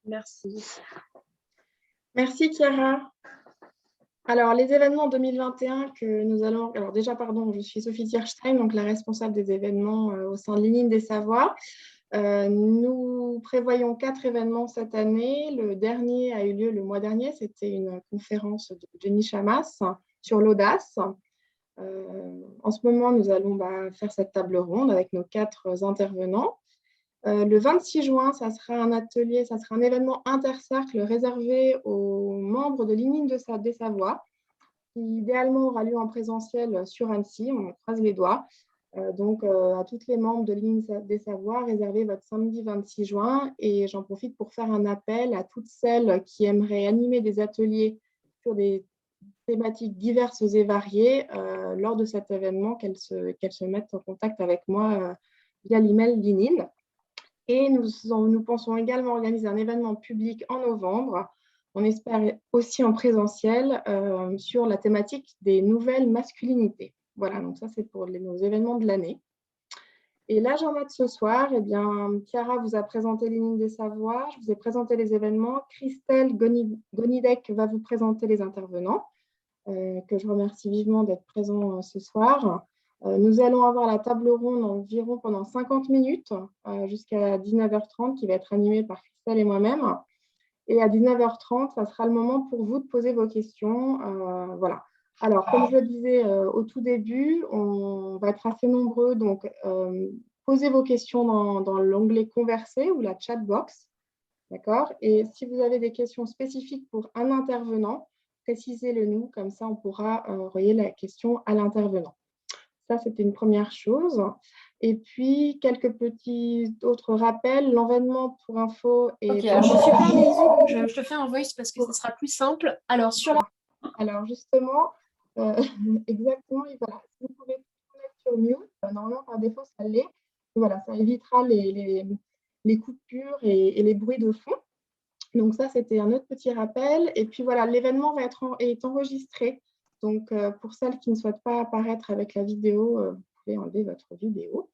Merci. Merci Chiara. Alors, les événements 2021 que nous allons... Alors déjà, pardon, je suis Sophie Tierstein, donc la responsable des événements au sein de l'ININ des Savoies. Nous prévoyons 4 événements cette année. Le dernier a eu lieu le mois dernier. C'était une conférence de Jenny Chamas sur l'audace. En ce moment, nous allons faire cette table ronde avec nos 4 intervenants. Le 26 juin, ça sera un atelier, ça sera un événement intercercle réservé aux membres de l'ININ des Savoies, qui idéalement aura lieu en présentiel sur Annecy, on croise les doigts. Donc, à toutes les membres de l'ININ des Savoies, réservez votre samedi 26 juin. Et j'en profite pour faire un appel à toutes celles qui aimeraient animer des ateliers sur des thématiques diverses et variées lors de cet événement, qu'elles se mettent en contact avec moi via l'email l'ININ. Et nous pensons également organiser un événement public en novembre. On espère aussi en présentiel sur la thématique des nouvelles masculinités. Voilà, donc ça c'est pour nos événements de l'année. Et l'agenda de ce soir, eh bien, Chiara vous a présenté l'ININ des Savoies, je vous ai présenté les événements. Christelle Gonidec va vous présenter les intervenants, que je remercie vivement d'être présent ce soir. Nous allons avoir la table ronde environ pendant 50 minutes jusqu'à 19h30 qui va être animée par Christelle et moi-même. Et à 19h30, ça sera le moment pour vous de poser vos questions. Voilà. Alors, comme je le disais au tout début, on va être assez nombreux. Donc, posez vos questions dans l'onglet Converser ou la chat box. D'accord? Et si vous avez des questions spécifiques pour un intervenant, précisez-le nous. Comme ça, on pourra envoyer la question à l'intervenant. Ça, c'était une première chose. Et puis, quelques petits autres rappels. L'envénement pour info est... Ok, alors je suis pas en musique, donc je te fais un voice parce que ce sera plus simple. Alors, sur la... Alors, justement, exactement, voilà. Si vous pouvez tout mettre sur mute, normalement, par défaut, ça l'est. Voilà, ça évitera les coupures et les bruits de fond. Donc, ça, c'était un autre petit rappel. Et puis, voilà, l'événement est enregistré. Donc, pour celles qui ne souhaitent pas apparaître avec la vidéo, vous pouvez enlever votre vidéo.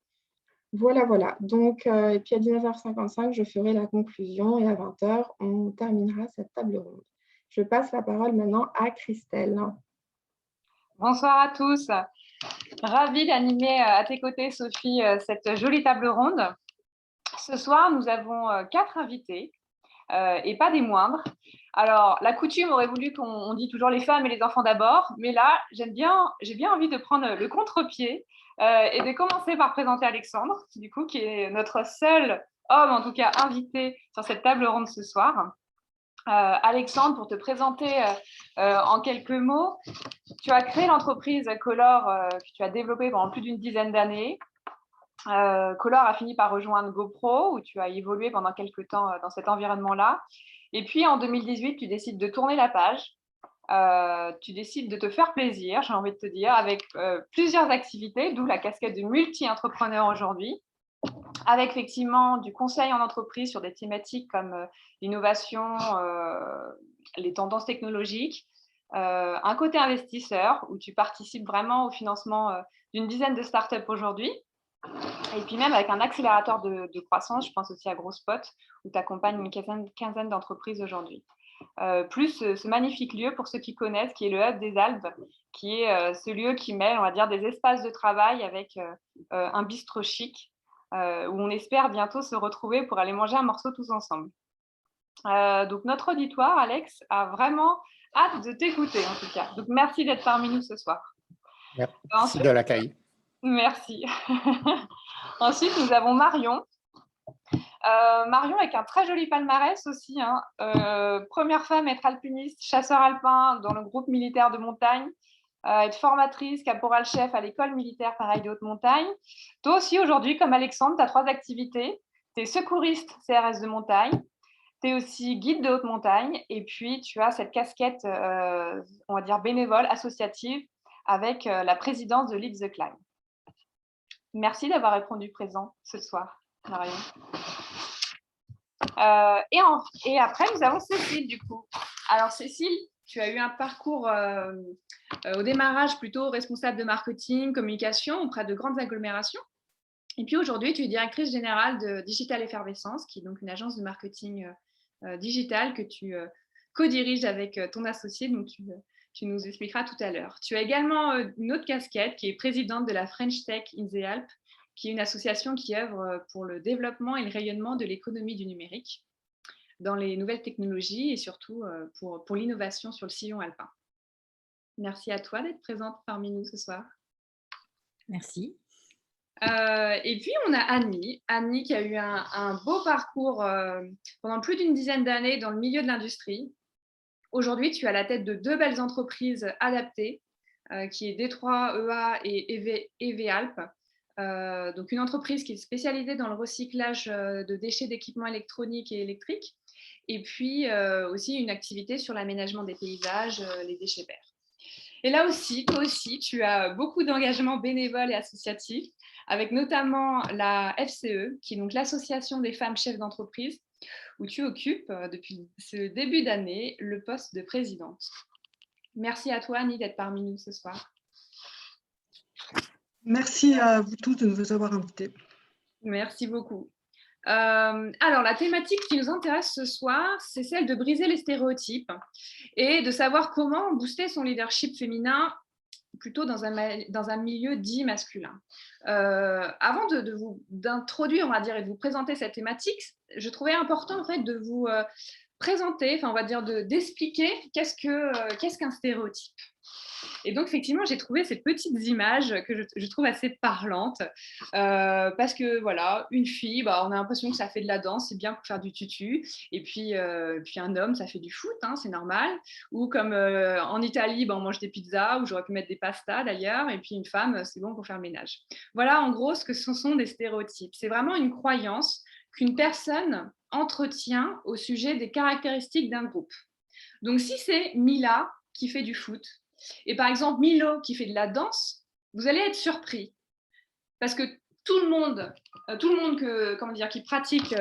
Voilà, voilà. Donc, et puis à 19h55, je ferai la conclusion et à 20h, on terminera cette table ronde. Je passe la parole maintenant à Christelle. Bonsoir à tous. Ravie d'animer à tes côtés, Sophie, cette jolie table ronde. Ce soir, nous avons 4 invités et pas des moindres. Alors, la coutume aurait voulu qu'on dise toujours les femmes et les enfants d'abord, mais là, j'ai bien envie de prendre le contre-pied et de commencer par présenter Alexandre, du coup, qui est notre seul homme, en tout cas, invité sur cette table ronde ce soir. Alexandre, pour te présenter en quelques mots, tu as créé l'entreprise Color que tu as développée pendant plus d'une dizaine d'années. Color a fini par rejoindre GoPro, où tu as évolué pendant quelques temps dans cet environnement-là. Et puis en 2018, tu décides de tourner la page. Tu décides de te faire plaisir, j'ai envie de te dire, avec plusieurs activités, d'où la casquette de multi-entrepreneur aujourd'hui, avec effectivement du conseil en entreprise sur des thématiques comme l'innovation, les tendances technologiques, un côté investisseur où tu participes vraiment au financement d'une dizaine de startups aujourd'hui, et puis même avec un accélérateur de croissance, je pense aussi à GrowSpot, où tu accompagnes une quinzaine d'entreprises aujourd'hui. Plus ce magnifique lieu, pour ceux qui connaissent, qui est le Hub des Alpes, qui est ce lieu qui mêle, on va dire, des espaces de travail avec un bistrot chic, où on espère bientôt se retrouver pour aller manger un morceau tous ensemble. Donc notre auditoire, Alex, a vraiment hâte de t'écouter en tout cas. Donc merci d'être parmi nous ce soir. Merci de l'accueil. Merci. Ensuite, nous avons Marion. Marion avec un très joli palmarès aussi, hein. Première femme à être alpiniste, chasseur alpin dans le groupe militaire de montagne, être formatrice, caporal-chef à l'école militaire pareil de haute montagne. Toi aussi aujourd'hui, comme Alexandre, tu as 3 activités. Tu es secouriste CRS de montagne, tu es aussi guide de haute montagne et puis tu as cette casquette, on va dire bénévole, associative avec la présidence de Lead the Climb. Merci d'avoir répondu présent ce soir, Marion. Et après, nous avons Cécile, du coup. Alors, Cécile, tu as eu un parcours au démarrage plutôt responsable de marketing, communication auprès de grandes agglomérations. Et puis aujourd'hui, tu es directrice générale de Digital Effervescence, qui est donc une agence de marketing digital que tu co-diriges avec ton associé, donc tu nous expliqueras tout à l'heure. Tu as également une autre casquette qui est présidente de la French Tech in the Alpes, qui est une association qui œuvre pour le développement et le rayonnement de l'économie du numérique dans les nouvelles technologies et surtout pour l'innovation sur le sillon alpin. Merci à toi d'être présente parmi nous ce soir. Merci. Et puis, on a Annie. Annie qui a eu un beau parcours pendant plus d'une dizaine d'années dans le milieu de l'industrie. Aujourd'hui, tu es à la tête de 2 belles entreprises adaptées, qui est D3 EA et EV Alpes. Donc, une entreprise qui est spécialisée dans le recyclage de déchets d'équipements électroniques et électriques. Et puis, aussi une activité sur l'aménagement des paysages, les déchets verts. Et là aussi, toi aussi, tu as beaucoup d'engagements bénévoles et associatifs, avec notamment la FCE, qui est donc l'Association des femmes chefs d'entreprise, où tu occupes depuis ce début d'année le poste de présidente. Merci à toi, Annie, d'être parmi nous ce soir. Merci à vous tous de nous avoir invités. Merci beaucoup. Alors, la thématique qui nous intéresse ce soir, c'est celle de briser les stéréotypes et de savoir comment booster son leadership féminin plutôt dans un milieu dit masculin. Avant d'introduire, on va dire, et de vous présenter cette thématique, je trouvais important en fait de vous présenter, enfin on va dire d'expliquer qu'est-ce qu'un stéréotype. Et donc, effectivement, j'ai trouvé ces petites images que je trouve assez parlantes parce que, voilà, une fille, on a l'impression que ça fait de la danse, c'est bien pour faire du tutu. Et puis un homme, ça fait du foot, hein, c'est normal. Ou comme en Italie, on mange des pizzas, ou j'aurais pu mettre des pastas d'ailleurs. Et puis une femme, c'est bon pour faire le ménage. Voilà, en gros, ce que ce sont des stéréotypes. C'est vraiment une croyance qu'une personne entretient au sujet des caractéristiques d'un groupe. Donc, si c'est Mila qui fait du foot, et par exemple Milo qui fait de la danse, vous allez être surpris parce que tout le monde qui pratique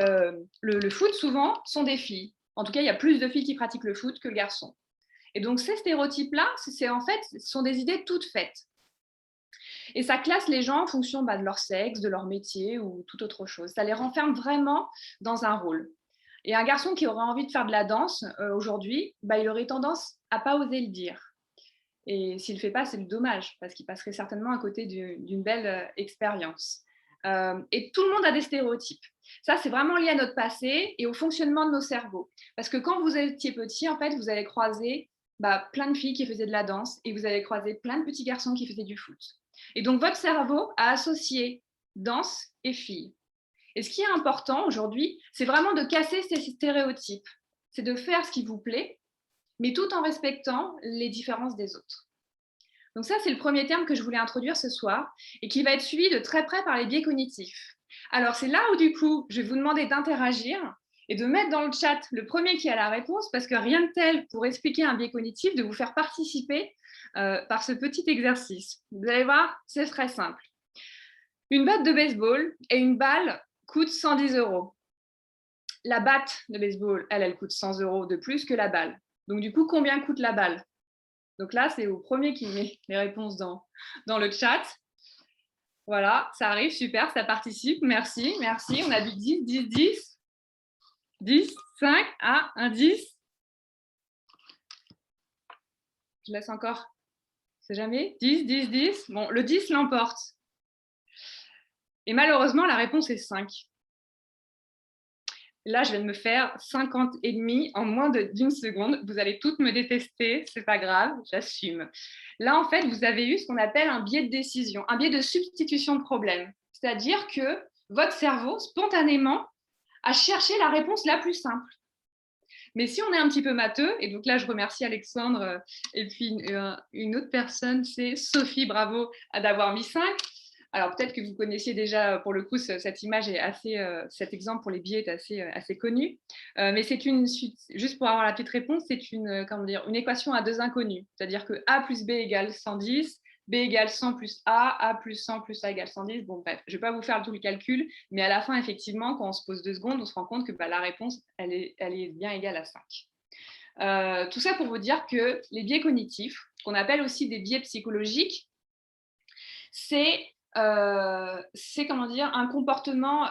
le foot souvent sont des filles. En tout cas, il y a plus de filles qui pratiquent le foot que de garçons. Et donc ces stéréotypes-là, ce sont des idées toutes faites. Et ça classe les gens en fonction de leur sexe, de leur métier ou toute autre chose. Ça les renferme vraiment dans un rôle. Et un garçon qui aurait envie de faire de la danse aujourd'hui, il aurait tendance à pas oser le dire. Et s'il ne le fait pas, c'est le dommage, parce qu'il passerait certainement à côté d'une belle expérience. Et tout le monde a des stéréotypes. Ça, c'est vraiment lié à notre passé et au fonctionnement de nos cerveaux. Parce que quand vous étiez petit, en fait, vous avez croisé plein de filles qui faisaient de la danse et vous avez croisé plein de petits garçons qui faisaient du foot. Et donc, votre cerveau a associé danse et filles. Et ce qui est important aujourd'hui, c'est vraiment de casser ces stéréotypes. C'est de faire ce qui vous plaît, mais tout en respectant les différences des autres. Donc ça, c'est le premier terme que je voulais introduire ce soir et qui va être suivi de très près par les biais cognitifs. Alors, c'est là où, du coup, je vais vous demander d'interagir et de mettre dans le chat le premier qui a la réponse, parce que rien de tel pour expliquer un biais cognitif, de vous faire participer par ce petit exercice. Vous allez voir, c'est très simple. Une batte de baseball et une balle coûtent 110 €. La batte de baseball, elle coûte 100 € de plus que la balle. Donc, du coup, combien coûte la balle? Donc là, c'est au premier qui met les réponses dans le chat. Voilà, ça arrive, super, ça participe. Merci, merci. On a du 10, 10, 10. 10, 5, un 10. Je laisse encore, c'est jamais. 10, 10, 10. Bon, le 10 l'emporte. Et malheureusement, la réponse est 5. Là, je viens de me faire 50,5 en moins d'une seconde. Vous allez toutes me détester, c'est pas grave, j'assume. Là, en fait, vous avez eu ce qu'on appelle un biais de décision, un biais de substitution de problème. C'est-à-dire que votre cerveau, spontanément, a cherché la réponse la plus simple. Mais si on est un petit peu matheux, et donc là, je remercie Alexandre et puis une autre personne, c'est Sophie, bravo d'avoir mis 5. Alors, peut-être que vous connaissiez déjà, pour le coup, cette image est assez, cet exemple pour les biais est assez connu. Mais c'est juste pour avoir la petite réponse, c'est une équation à deux inconnus. C'est-à-dire que A plus B égale 110, B égale 100 plus A plus 100 plus A égale 110. Bon, bref, je ne vais pas vous faire tout le calcul, mais à la fin, effectivement, quand on se pose 2 secondes, on se rend compte que la réponse, elle est bien égale à 5. Tout ça pour vous dire que les biais cognitifs, qu'on appelle aussi des biais psychologiques, c'est c'est comment dire, un comportement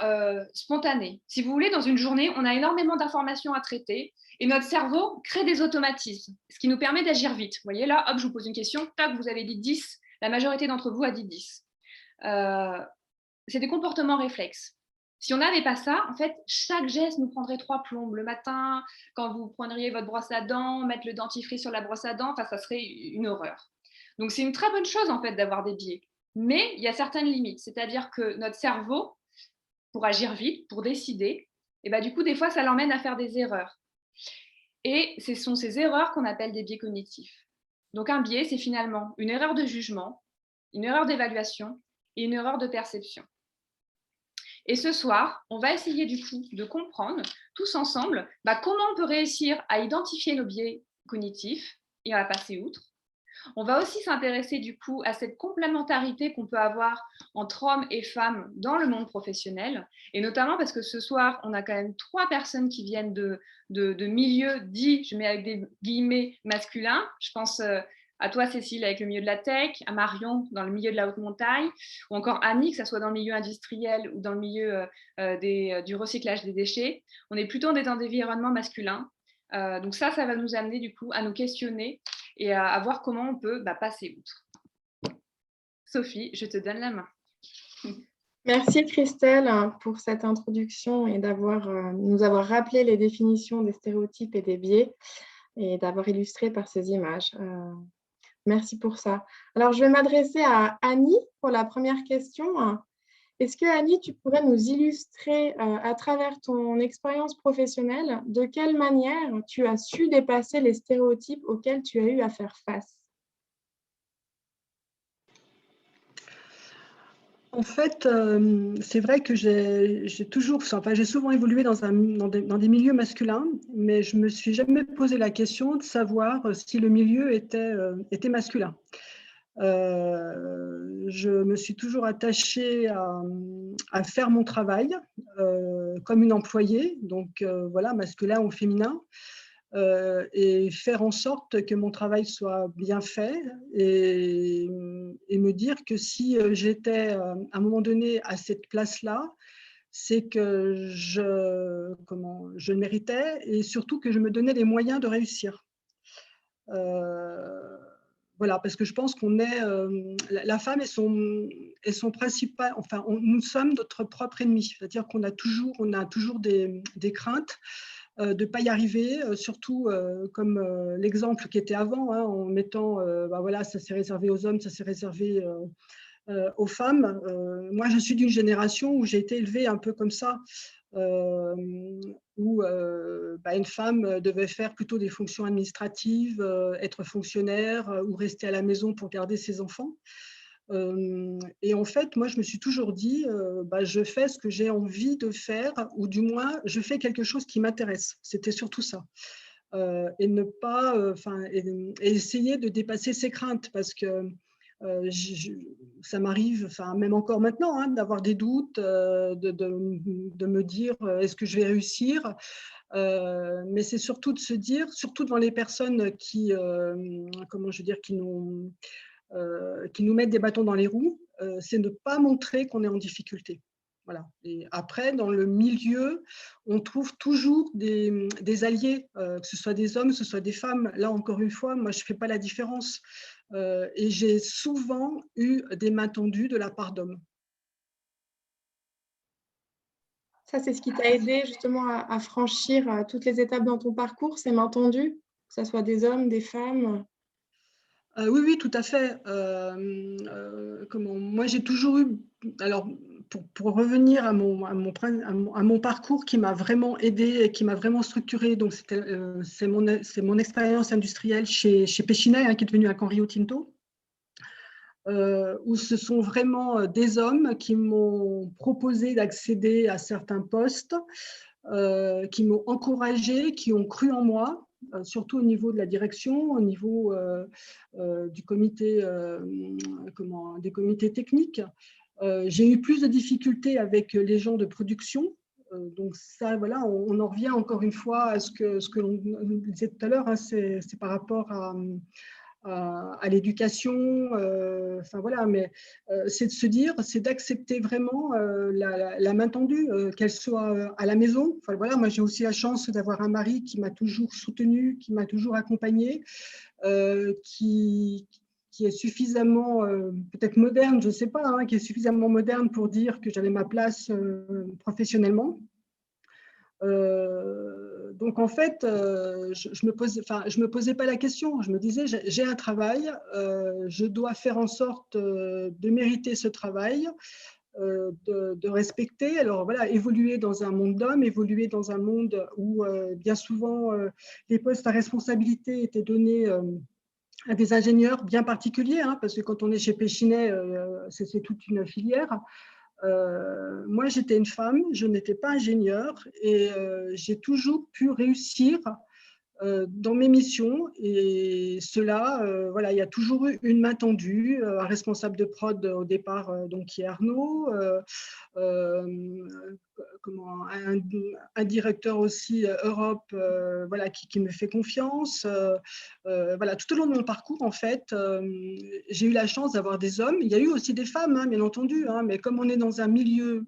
spontané. Si vous voulez, dans une journée, on a énormément d'informations à traiter et notre cerveau crée des automatismes, ce qui nous permet d'agir vite. Vous voyez là, hop, je vous pose une question, tac, vous avez dit 10, la majorité d'entre vous a dit 10. C'est des comportements réflexes. Si on n'avait pas ça, en fait, chaque geste nous prendrait 3 plombes. Le matin, quand vous prendriez votre brosse à dents, mettre le dentifrice sur la brosse à dents, enfin, ça serait une horreur. Donc, c'est une très bonne chose, en fait, d'avoir des biais. Mais il y a certaines limites. C'est-à-dire que notre cerveau, pour agir vite, pour décider, et ben, du coup, des fois, ça l'emmène à faire des erreurs. Et ce sont ces erreurs qu'on appelle des biais cognitifs. Donc, un biais, c'est finalement une erreur de jugement, une erreur d'évaluation et une erreur de perception. Et ce soir, on va essayer du coup de comprendre tous ensemble comment on peut réussir à identifier nos biais cognitifs et à passer outre. On va aussi s'intéresser du coup à cette complémentarité qu'on peut avoir entre hommes et femmes dans le monde professionnel, et notamment parce que ce soir, on a quand même 3 personnes qui viennent de milieux dits, je mets avec des guillemets, masculins. Je pense à toi, Cécile, avec le milieu de la tech, à Marion, dans le milieu de la haute montagne, ou encore Annie, que ce soit dans le milieu industriel ou dans le milieu du recyclage des déchets. On est plutôt dans des environnements masculins. Donc ça va nous amener du coup à nous questionner et à voir comment on peut passer outre. Sophie, je te donne la main. Merci Christelle pour cette introduction et nous avoir rappelé les définitions des stéréotypes et des biais et d'avoir illustré par ces images. Merci pour ça. Alors, je vais m'adresser à Annie pour la première question. Est-ce que, Annie, tu pourrais nous illustrer à travers ton expérience professionnelle de quelle manière tu as su dépasser les stéréotypes auxquels tu as eu à faire face? En fait, c'est vrai que j'ai souvent évolué dans des milieux masculins, mais je ne me suis jamais posé la question de savoir si le milieu était masculin. Je me suis toujours attachée à faire mon travail comme une employée, donc voilà, masculin ou féminin. Et faire en sorte que mon travail soit bien fait et me dire que si j'étais à un moment donné à cette place-là, c'est que je le méritais et surtout que je me donnais les moyens de réussir. Voilà, parce que je pense qu'on est la femme est son principal, enfin nous sommes notre propre ennemi, c'est-à-dire qu'on a toujours des craintes de ne pas y arriver, surtout comme l'exemple qui était avant, en mettant, voilà, ça s'est réservé aux hommes, ça s'est réservé aux femmes. Moi, je suis d'une génération où j'ai été élevée un peu comme ça, où une femme devait faire plutôt des fonctions administratives, être fonctionnaire ou rester à la maison pour garder ses enfants. Et en fait, moi, je me suis toujours dit, je fais ce que j'ai envie de faire, ou du moins, je fais quelque chose qui m'intéresse. C'était surtout ça. Et ne pas, et essayer de dépasser ses craintes, parce que ça m'arrive, même encore maintenant, d'avoir des doutes, de me dire, est-ce que je vais réussir? Mais c'est surtout de se dire, surtout devant les personnes qui nous mettent des bâtons dans les roues, c'est ne pas montrer qu'on est en difficulté. Voilà. Et après, dans le milieu, on trouve toujours des alliés, que ce soit des hommes, que ce soit des femmes. Là, encore une fois, moi, je ne fais pas la différence. Et j'ai souvent eu des mains tendues de la part d'hommes. Ça, c'est ce qui t'a aidé justement à franchir toutes les étapes dans ton parcours, ces mains tendues, que ce soit des hommes, des femmes? Oui, tout à fait. Moi, j'ai toujours eu, alors pour revenir à mon parcours qui m'a vraiment aidée et qui m'a vraiment structurée, donc c'est mon expérience industrielle chez Pechiney, qui est devenue un camp Rio Tinto, où ce sont vraiment des hommes qui m'ont proposé d'accéder à certains postes, qui m'ont encouragée, qui ont cru en moi, surtout au niveau de la direction, au niveau du comité, des comités techniques. J'ai eu plus de difficultés avec les gens de production. Donc ça, voilà, on en revient encore une fois à ce que l'on disait tout à l'heure, c'est par rapport à l'éducation, enfin voilà, mais c'est de se dire, c'est d'accepter vraiment la main tendue, qu'elle soit à la maison. Enfin voilà, moi j'ai aussi la chance d'avoir un mari qui m'a toujours soutenue, qui m'a toujours accompagnée, qui est suffisamment, peut-être moderne, je ne sais pas, hein, qui est suffisamment moderne pour dire que j'avais ma place professionnellement. Donc en fait, je me posais pas la question. Je me disais, j'ai un travail, je dois faire en sorte de mériter ce travail, de respecter. Alors voilà, évoluer dans un monde d'hommes, évoluer dans un monde où bien souvent les postes à responsabilité étaient donnés à des ingénieurs bien particuliers, hein, parce que quand on est chez Péchinet, c'est toute une filière. Moi, j'étais une femme, je n'étais pas ingénieure et j'ai toujours pu réussir dans mes missions. Et cela, voilà, il y a toujours eu une main tendue, un responsable de prod au départ, donc qui est Arnaud, un directeur aussi Europe, voilà, qui me fait confiance. Voilà, tout au long de mon parcours, en fait, j'ai eu la chance d'avoir des hommes. Il y a eu aussi des femmes, hein, bien entendu, hein, mais comme on est dans un milieu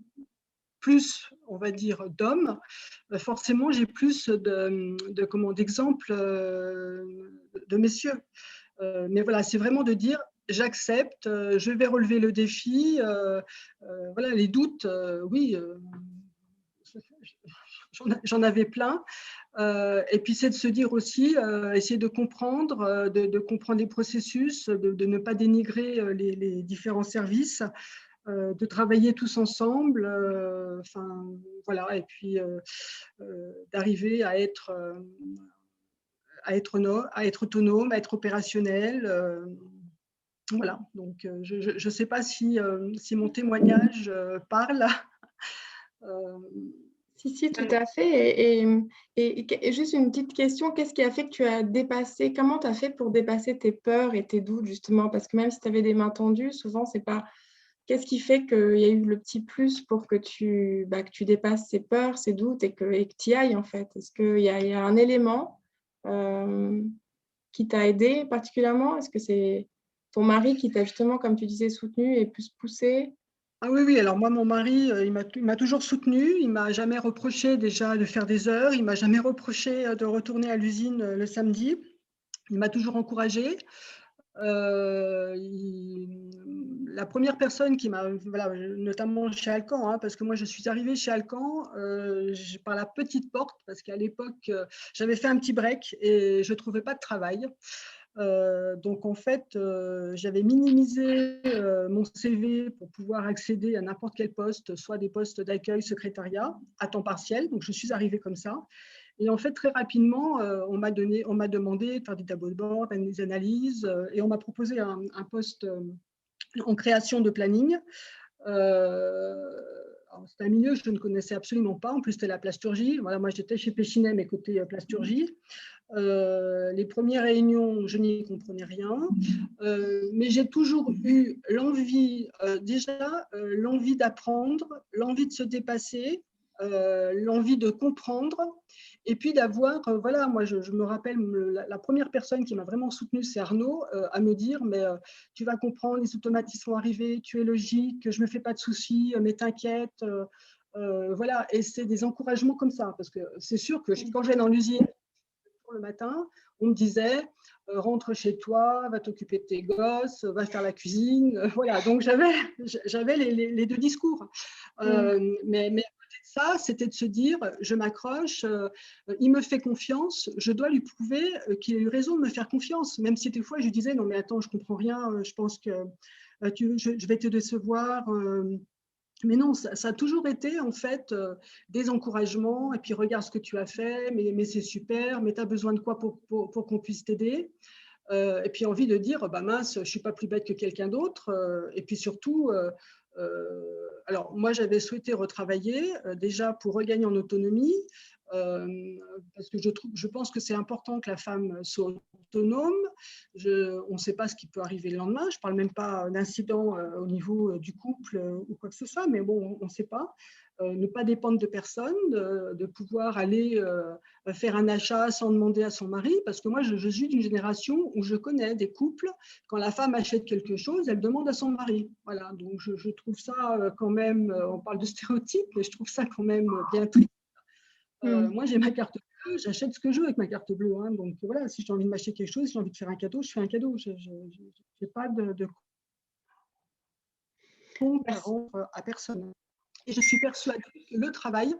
plus, on va dire, d'hommes, forcément, j'ai plus d'exemples de messieurs. Mais voilà, c'est vraiment de dire, j'accepte, je vais relever le défi. Voilà, les doutes, oui, j'en avais plein. Et puis, c'est de se dire aussi, essayer de comprendre, de comprendre les processus, de ne pas dénigrer les différents services, de travailler tous ensemble, enfin voilà, et puis d'arriver à être autonome, à être opérationnel. Voilà, donc je ne sais pas si mon témoignage parle. Si, tout à fait. Et juste une petite question, qu'est-ce qui a fait que tu as dépassé, comment tu as fait pour dépasser tes peurs et tes doutes, justement? Parce que même si tu avais des mains tendues, souvent, c'est pas… Qu'est-ce qui fait qu'il y a eu le petit plus pour que tu dépasses ces peurs, ces doutes et que tu y ailles, en fait? Est-ce qu'il y a un élément qui t'a aidé particulièrement? Est-ce que c'est ton mari qui t'a justement, comme tu disais, soutenu et plus poussé? Ah oui, oui, alors moi, mon mari, il m'a toujours soutenu, il m'a jamais reproché déjà de faire des heures, il m'a jamais reproché de retourner à l'usine le samedi, il m'a toujours encouragée. La première personne qui m'a, voilà, notamment chez Alcan, hein, parce que moi je suis arrivée chez Alcan par la petite porte, parce qu'à l'époque j'avais fait un petit break et je ne trouvais pas de travail. Donc en fait, j'avais minimisé mon CV pour pouvoir accéder à n'importe quel poste, soit des postes d'accueil, secrétariat, à temps partiel. Donc je suis arrivée comme ça. Et en fait, très rapidement, on m'a demandé de faire des tableaux de bord, des analyses, et on m'a proposé un poste en création de planning. C'était un milieu que je ne connaissais absolument pas. En plus, c'était la plasturgie. Voilà, moi, j'étais chez Péchinet, mais côté plasturgie. Les premières réunions, je n'y comprenais rien. Mais j'ai toujours eu l'envie, l'envie d'apprendre, l'envie de se dépasser, l'envie de comprendre. Et puis d'avoir, voilà, moi je me rappelle, la première personne qui m'a vraiment soutenue, c'est Arnaud, à me dire, mais tu vas comprendre, les automatismes vont arriver, tu es logique, je ne me fais pas de soucis, mais t'inquiète. Voilà, et c'est des encouragements comme ça, parce que c'est sûr que quand je vais dans l'usine le matin, on me disait, rentre chez toi, va t'occuper de tes gosses, va faire la cuisine. Voilà, donc j'avais les deux discours. Mais ça, c'était de se dire, je m'accroche, il me fait confiance, je dois lui prouver qu'il a eu raison de me faire confiance, même si des fois je lui disais, non mais attends, je ne comprends rien, je pense que je vais te décevoir. Mais non, ça a toujours été en fait des encouragements, et puis regarde ce que tu as fait, mais c'est super, mais tu as besoin de quoi pour qu'on puisse t'aider, et puis envie de dire, bah mince, je ne suis pas plus bête que quelqu'un d'autre, et puis surtout… alors, moi, j'avais souhaité retravailler déjà pour regagner en autonomie, parce que je pense que c'est important que la femme soit autonome. On ne sait pas ce qui peut arriver le lendemain. Je ne parle même pas d'incident au niveau du couple ou quoi que ce soit, mais bon, on ne sait pas. ne pas dépendre de personne, de pouvoir aller faire un achat sans demander à son mari, parce que moi, je suis d'une génération où je connais des couples, quand la femme achète quelque chose, elle demande à son mari. Voilà, donc je trouve ça quand même, on parle de stéréotypes, mais je trouve ça quand même bien triste. Moi, j'ai ma carte bleue, j'achète ce que je veux avec ma carte bleue. Hein, donc voilà, si j'ai envie de m'acheter quelque chose, si j'ai envie de faire un cadeau, je fais un cadeau. Je n'ai pas de compte à rendre à personne. Et je suis persuadée que le travail,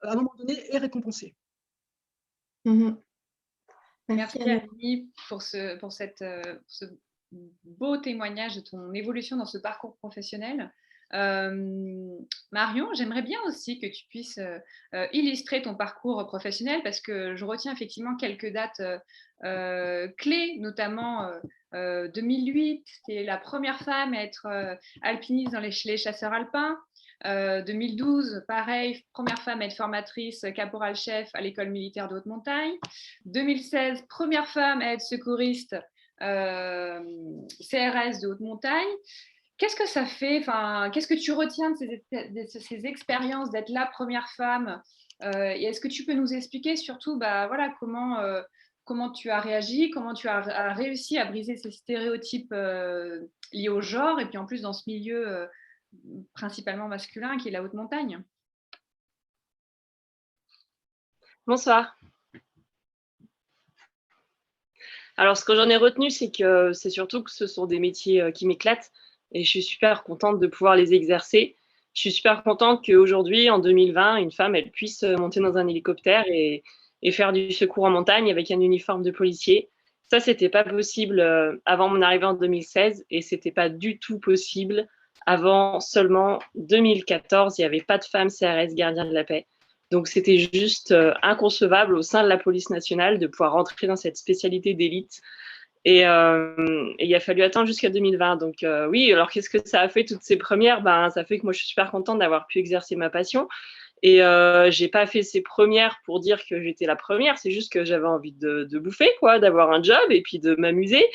à un moment donné, est récompensé. Merci Annie pour ce beau témoignage de ton évolution dans ce parcours professionnel. Marion, j'aimerais bien aussi que tu puisses illustrer ton parcours professionnel parce que je retiens effectivement quelques dates clés, notamment 2008, tu es la première femme à être alpiniste dans les chasseurs alpins. 2012, pareil, première femme à être formatrice caporal-chef à l'école militaire de haute montagne. 2016, première femme à être secouriste CRS de haute montagne. Qu'est-ce que ça fait, qu'est-ce que tu retiens de ces expériences d'être la première femme et est-ce que tu peux nous expliquer surtout voilà, comment tu as réagi, comment tu as réussi à briser ces stéréotypes liés au genre et puis en plus dans ce milieu principalement masculin qui est la haute montagne. Bonsoir. Alors, ce que j'en ai retenu, c'est que c'est surtout que ce sont des métiers qui m'éclatent et je suis super contente de pouvoir les exercer. Je suis super contente qu'aujourd'hui, en 2020, une femme, elle puisse monter dans un hélicoptère et faire du secours en montagne avec un uniforme de policier. Ça, c'était pas possible avant mon arrivée en 2016 et c'était pas du tout possible avant seulement 2014. Il n'y avait pas de femme CRS gardien de la paix. Donc, c'était juste inconcevable au sein de la police nationale de pouvoir rentrer dans cette spécialité d'élite. Et il a fallu attendre jusqu'à 2020. Donc, oui, alors qu'est-ce que ça a fait toutes ces premières? Ça fait que moi, je suis super contente d'avoir pu exercer ma passion. Et j'ai pas fait ces premières pour dire que j'étais la première, c'est juste que j'avais envie de bouffer, quoi, d'avoir un job et puis de m'amuser.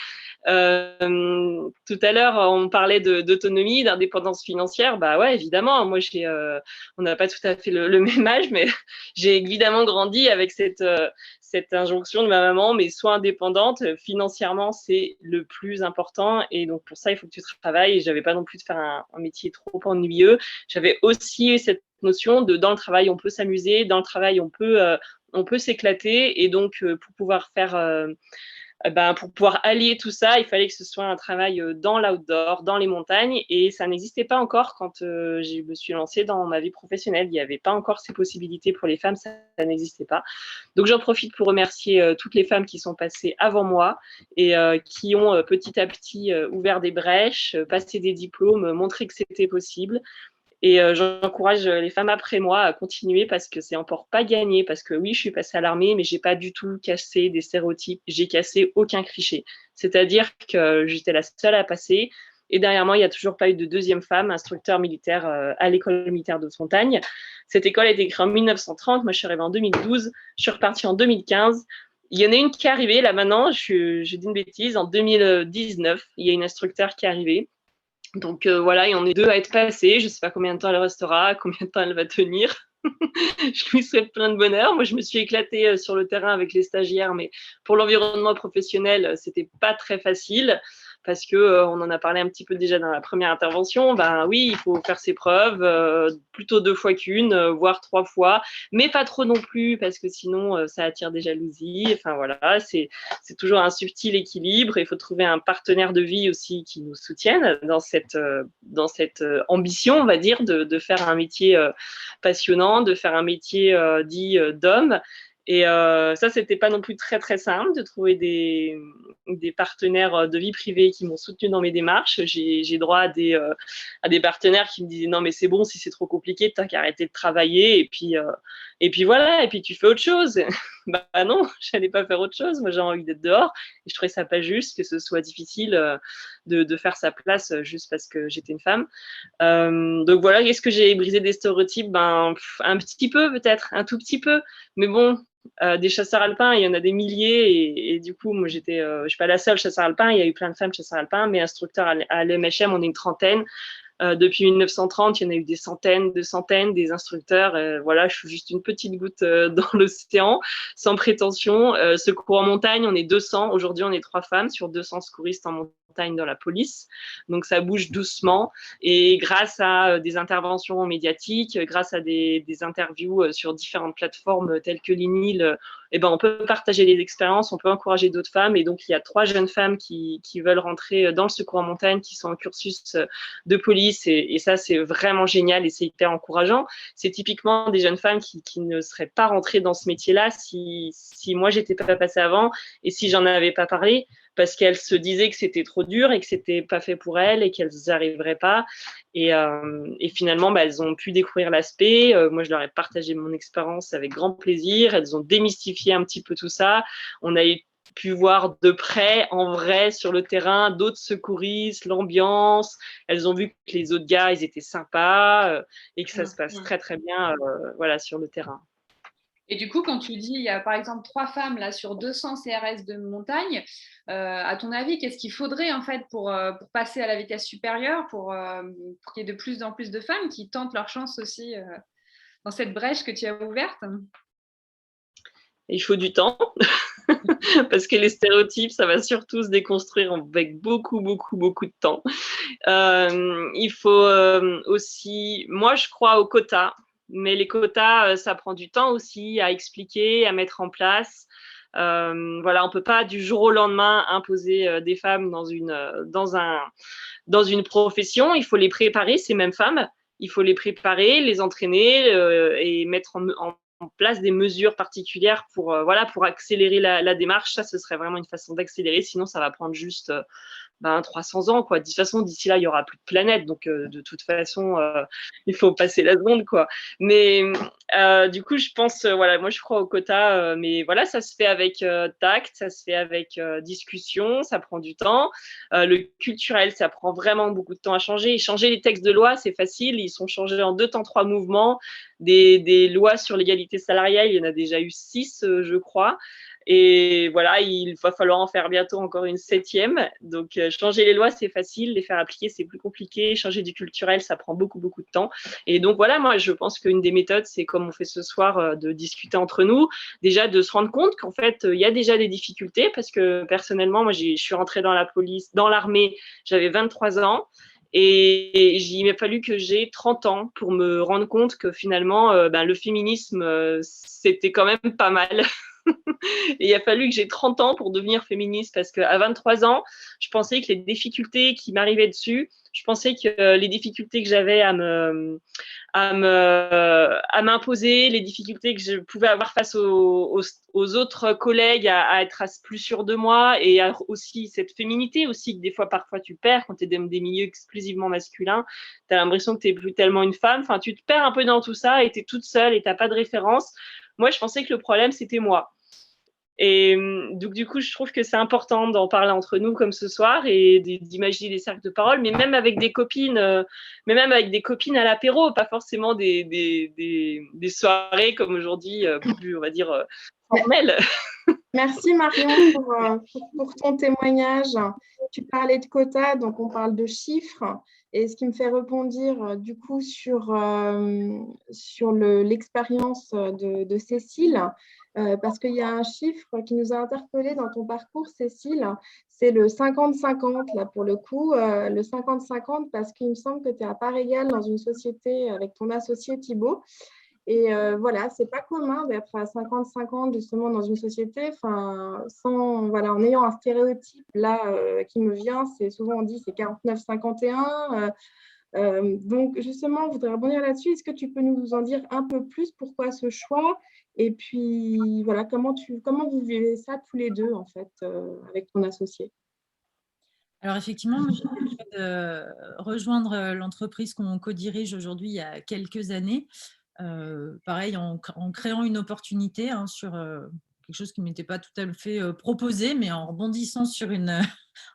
Tout à l'heure, on parlait d'autonomie, d'indépendance financière. Bah ouais, évidemment, moi, on n'a pas tout à fait le même âge, mais j'ai évidemment grandi avec cette injonction de ma maman, mais sois indépendante, financièrement, c'est le plus important. Et donc, pour ça, il faut que tu travailles. Et j'avais pas non plus de faire un métier trop ennuyeux. J'avais aussi cette notion de dans le travail, on peut s'amuser, dans le travail, on peut s'éclater. Et donc, pour pouvoir pour pouvoir allier tout ça, il fallait que ce soit un travail dans l'outdoor, dans les montagnes, et ça n'existait pas encore quand je me suis lancée dans ma vie professionnelle. Il n'y avait pas encore ces possibilités pour les femmes, ça n'existait pas. Donc j'en profite pour remercier toutes les femmes qui sont passées avant moi et qui ont petit à petit ouvert des brèches, passé des diplômes, montré que c'était possible. Et j'encourage les femmes après moi à continuer parce que c'est encore pas gagné. Parce que oui, je suis passée à l'armée, mais j'ai pas du tout cassé des stéréotypes. J'ai cassé aucun cliché. C'est-à-dire que j'étais la seule à passer. Et derrière moi, il n'y a toujours pas eu de deuxième femme instructeur militaire à l'école militaire de haute-montagne. Cette école a été créée en 1930. Moi, je suis arrivée en 2012. Je suis repartie en 2015. Il y en a une qui est arrivée là maintenant. Je dis une bêtise. En 2019, il y a une instructeur qui est arrivée. Donc voilà, et on est deux à être passés. Je ne sais pas combien de temps elle restera, combien de temps elle va tenir. Je lui souhaite plein de bonheur. Moi, je me suis éclatée sur le terrain avec les stagiaires, mais pour l'environnement professionnel, c'était pas très facile parce que on en a parlé un petit peu déjà dans la première intervention. Oui, il faut faire ses preuves, plutôt 2 fois qu'une, voire 3 fois, mais pas trop non plus parce que sinon ça attire des jalousies. Enfin voilà, c'est toujours un subtil équilibre. Il faut trouver un partenaire de vie aussi qui nous soutienne dans cette ambition, on va dire, de faire un métier passionnant, de faire un métier dit d'homme. Et ça, c'était pas non plus très, très simple de trouver des partenaires de vie privée qui m'ont soutenu dans mes démarches. J'ai droit à des partenaires qui me disaient non, mais c'est bon, si c'est trop compliqué, t'as qu'à arrêter de travailler et puis voilà, et puis tu fais autre chose. Non, j'allais pas faire autre chose. Moi, j'ai envie d'être dehors et je trouvais ça pas juste que ce soit difficile de faire sa place juste parce que j'étais une femme. Donc voilà, est-ce que j'ai brisé des stéréotypes? Un petit peu peut-être, un tout petit peu, mais bon. Des chasseurs alpins, il y en a des milliers et du coup, moi, je suis pas la seule chasseur alpin. Il y a eu plein de femmes chasseurs alpins, mais instructeurs à l'MHM, on est une trentaine. Depuis 1930, il y en a eu des centaines, des instructeurs. Voilà, je suis juste une petite goutte dans l'océan, sans prétention. Secours en montagne, on est 200. Aujourd'hui, on est 3 femmes sur 200 secouristes en montagne dans la police. Donc, ça bouge doucement. Et grâce à des interventions médiatiques, grâce à des interviews sur différentes plateformes telles que l'INIL, on peut partager des expériences, on peut encourager d'autres femmes. Et donc, il y a 3 jeunes femmes qui veulent rentrer dans le secours en montagne, qui sont en cursus de police. Et ça, c'est vraiment génial et c'est hyper encourageant. C'est typiquement des jeunes femmes qui ne seraient pas rentrées dans ce métier-là si moi, j'étais pas passée avant et si j'en avais pas parlé, parce qu'elles se disaient que c'était trop dur et que c'était pas fait pour elles et qu'elles n'y arriveraient pas. Et finalement, elles ont pu découvrir l'aspect. Moi, je leur ai partagé mon expérience avec grand plaisir. Elles ont démystifié un petit peu tout ça. On a pu voir de près, en vrai, sur le terrain, d'autres secouristes, l'ambiance. Elles ont vu que les autres gars, ils étaient sympas et que ça se passe très, très bien voilà, sur le terrain. Et du coup, quand tu dis, il y a par exemple 3 femmes là, sur 200 CRS de montagne, à ton avis, qu'est-ce qu'il faudrait en fait pour passer à la vitesse supérieure, pour qu'il y ait de plus en plus de femmes qui tentent leur chance aussi dans cette brèche que tu as ouverte? Il faut du temps, parce que les stéréotypes, ça va surtout se déconstruire avec beaucoup, beaucoup, beaucoup de temps. Il faut aussi, moi je crois aux quotas. Mais les quotas, ça prend du temps aussi à expliquer, à mettre en place. Voilà, on peut pas du jour au lendemain imposer des femmes dans une profession. Il faut les préparer, ces mêmes femmes. Il faut les préparer, les entraîner et mettre en place des mesures particulières pour accélérer la démarche. Ça, ce serait vraiment une façon d'accélérer. Sinon, ça va prendre juste 300 ans, quoi. De toute façon, d'ici là, il n'y aura plus de planète. Donc, de toute façon, il faut passer la seconde, quoi. Mais du coup, je pense, moi, je crois au quota. Mais voilà, ça se fait avec tact, ça se fait avec discussion, ça prend du temps. Le culturel, ça prend vraiment beaucoup de temps à changer. Et changer les textes de loi, c'est facile. Ils sont changés en 2 temps, 3 mouvements. Des lois sur l'égalité salariale, il y en a déjà eu 6, je crois. Et voilà, il va falloir en faire bientôt encore une 7e. Donc, changer les lois, c'est facile. Les faire appliquer, c'est plus compliqué. Changer du culturel, ça prend beaucoup, beaucoup de temps. Et donc, voilà, moi, je pense qu'une des méthodes, c'est comme on fait ce soir, de discuter entre nous. Déjà, de se rendre compte qu'en fait, il y a déjà des difficultés parce que personnellement, moi, je suis rentrée dans l'armée, j'avais 23 ans. Et il m'a fallu que j'ai 30 ans pour me rendre compte que finalement, le féminisme, c'était quand même pas mal. Et il a fallu que j'ai 30 ans pour devenir féministe parce qu'à 23 ans, je pensais que les difficultés qui m'arrivaient dessus, je pensais que les difficultés que j'avais à m'imposer, les difficultés que je pouvais avoir face aux autres collègues à être plus sûre de moi et aussi cette féminité aussi que des fois, parfois, tu perds quand tu es dans des milieux exclusivement masculins. Tu as l'impression que tu n'es plus tellement une femme. Enfin, tu te perds un peu dans tout ça et tu es toute seule et tu n'as pas de référence. Moi, je pensais que le problème, c'était moi. Et donc, du coup, je trouve que c'est important d'en parler entre nous comme ce soir et d'imaginer des cercles de parole, mais même avec des copines, à l'apéro, pas forcément des soirées comme aujourd'hui, plus, on va dire, formelles. Merci Marion pour ton témoignage. Tu parlais de quotas, donc on parle de chiffres. Et ce qui me fait rebondir du coup sur l'expérience de Cécile, parce qu'il y a un chiffre qui nous a interpellés dans ton parcours, Cécile, c'est le 50-50, là pour le coup, le 50-50, parce qu'il me semble que tu es à part égale dans une société avec ton associé Thibaut. Et voilà, c'est pas commun d'être à 50-50 justement dans une société, en ayant un stéréotype là qui me vient, c'est souvent on dit c'est 49-51. Donc justement, je voudrais rebondir là-dessus. Est-ce que tu peux nous en dire un peu plus pourquoi ce choix? Et puis voilà, comment vous vivez ça tous les deux en fait avec ton associé? Alors effectivement, j'ai eu le choix de rejoindre l'entreprise qu'on co-dirige aujourd'hui il y a quelques années. Pareil, en créant une opportunité sur quelque chose qui ne m'était pas tout à fait proposé, mais en rebondissant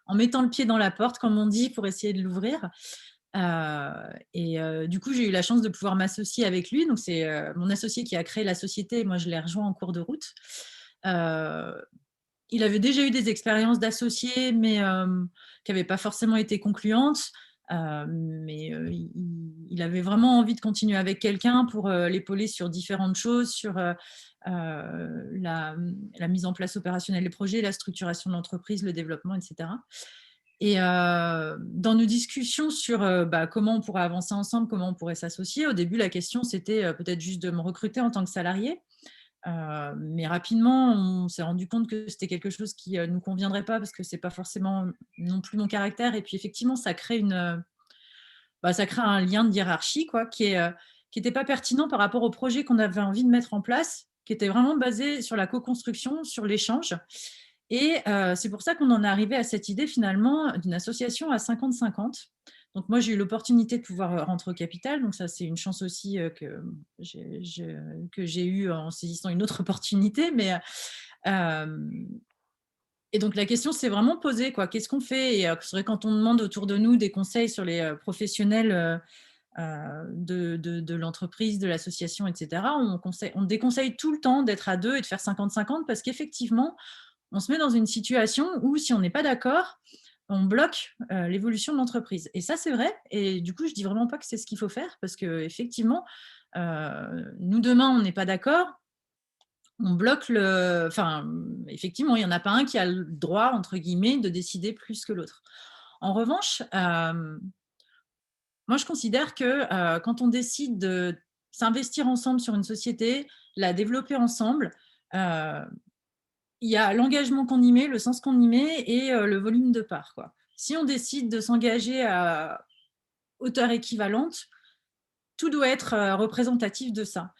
en mettant le pied dans la porte, comme on dit, pour essayer de l'ouvrir. Du coup, j'ai eu la chance de pouvoir m'associer avec lui. Donc, c'est mon associé qui a créé la société et moi, je l'ai rejoint en cours de route. Il avait déjà eu des expériences d'associés, mais qui n'avaient pas forcément été concluantes. mais il avait vraiment envie de continuer avec quelqu'un pour l'épauler sur différentes choses, sur la mise en place opérationnelle des projets, la structuration de l'entreprise, le développement, etc. Et dans nos discussions sur comment on pourrait avancer ensemble, comment on pourrait s'associer, au début, la question, c'était peut-être juste de me recruter en tant que salarié. Mais rapidement, on s'est rendu compte que c'était quelque chose qui ne nous conviendrait pas parce que ce n'est pas forcément non plus mon caractère. Et puis, effectivement, ça crée un lien de hiérarchie qui n'était pas pertinent par rapport au projet qu'on avait envie de mettre en place, qui était vraiment basé sur la co-construction, sur l'échange. Et c'est pour ça qu'on en est arrivé à cette idée finalement d'une association à 50-50. Donc moi, j'ai eu l'opportunité de pouvoir rentrer au capital. Donc ça, c'est une chance aussi que j'ai eue en saisissant une autre opportunité. Et donc la question s'est vraiment posée, qu'est-ce qu'on fait? Et c'est vrai, quand on demande autour de nous des conseils sur les professionnels de l'entreprise, de l'association, etc., on déconseille tout le temps d'être à 2 et de faire 50-50 parce qu'effectivement, on se met dans une situation où si on n'est pas d'accord, on bloque l'évolution de l'entreprise. Et ça, c'est vrai. Et du coup, je ne dis vraiment pas que c'est ce qu'il faut faire parce qu'effectivement, nous, demain, on n'est pas d'accord. On bloque effectivement, il n'y en a pas un qui a le droit, entre guillemets, de décider plus que l'autre. En revanche, moi, je considère que quand on décide de s'investir ensemble sur une société, la développer ensemble, il y a l'engagement qu'on y met, le sens qu'on y met et le volume de parts. Si on décide de s'engager à hauteur équivalente, tout doit être représentatif de ça.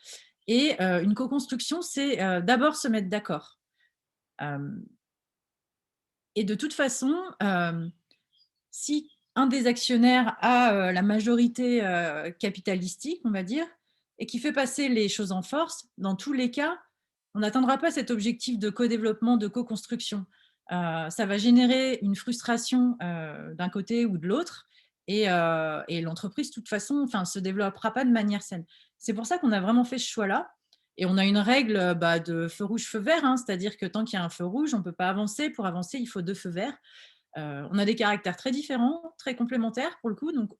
Et une co-construction, c'est d'abord se mettre d'accord. Et de toute façon, si un des actionnaires a la majorité capitalistique, on va dire, et qui fait passer les choses en force, dans tous les cas, on n'atteindra pas cet objectif de co-développement, de co-construction. Ça va générer une frustration d'un côté ou de l'autre, et l'entreprise, de toute façon, ne se développera pas de manière saine. C'est pour ça qu'on a vraiment fait ce choix-là. Et on a une règle de feu rouge, feu vert, c'est-à-dire que tant qu'il y a un feu rouge, on ne peut pas avancer. Pour avancer, il faut 2 feux verts. On a des caractères très différents, très complémentaires pour le coup. Donc,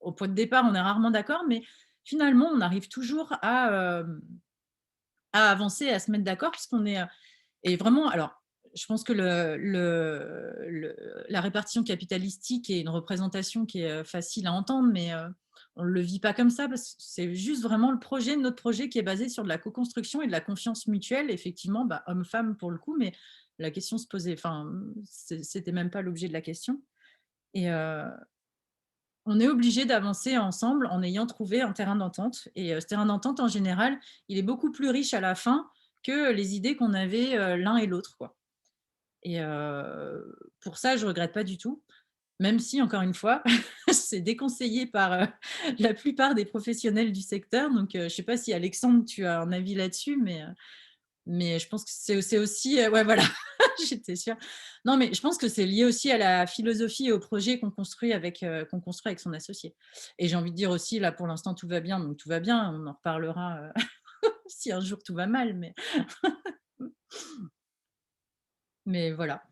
au point de départ, on est rarement d'accord, mais finalement, on arrive toujours à avancer, à se mettre d'accord, puisqu'on est… Et vraiment, alors, je pense que la répartition capitalistique est une représentation qui est facile à entendre, mais on ne le vit pas comme ça, parce que c'est juste vraiment notre projet qui est basé sur de la co-construction et de la confiance mutuelle, effectivement, homme-femme pour le coup, mais la question se posait, c'était même pas l'objet de la question. Et on est obligé d'avancer ensemble en ayant trouvé un terrain d'entente. Et ce terrain d'entente, en général, il est beaucoup plus riche à la fin que les idées qu'on avait l'un et l'autre. Et pour ça, je ne regrette pas du tout, même si, encore une fois, c'est déconseillé par la plupart des professionnels du secteur. Donc, je ne sais pas si, Alexandre, tu as un avis là-dessus, mais je pense que c'est aussi… ouais, voilà, j'étais sûre. Non, mais je pense que c'est lié aussi à la philosophie et au projet qu'on construit avec son associé. Et j'ai envie de dire aussi, là, pour l'instant, tout va bien, donc tout va bien. On en reparlera si un jour tout va mal, mais voilà.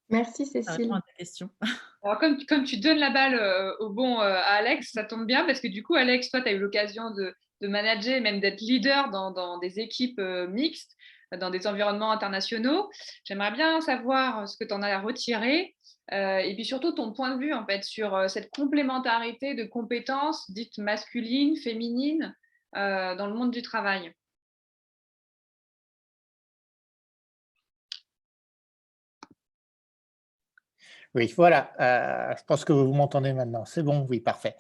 Merci, Ça Cécile. répond à ta question. Alors, comme tu donnes la balle à Alex, ça tombe bien parce que du coup, Alex, toi, tu as eu l'occasion de manager, même d'être leader dans des équipes mixtes, dans des environnements internationaux. J'aimerais bien savoir ce que tu en as retiré et puis surtout ton point de vue en fait, sur cette complémentarité de compétences dites masculines, féminines dans le monde du travail. Oui, voilà. Je pense que vous m'entendez maintenant. C'est bon, oui, parfait.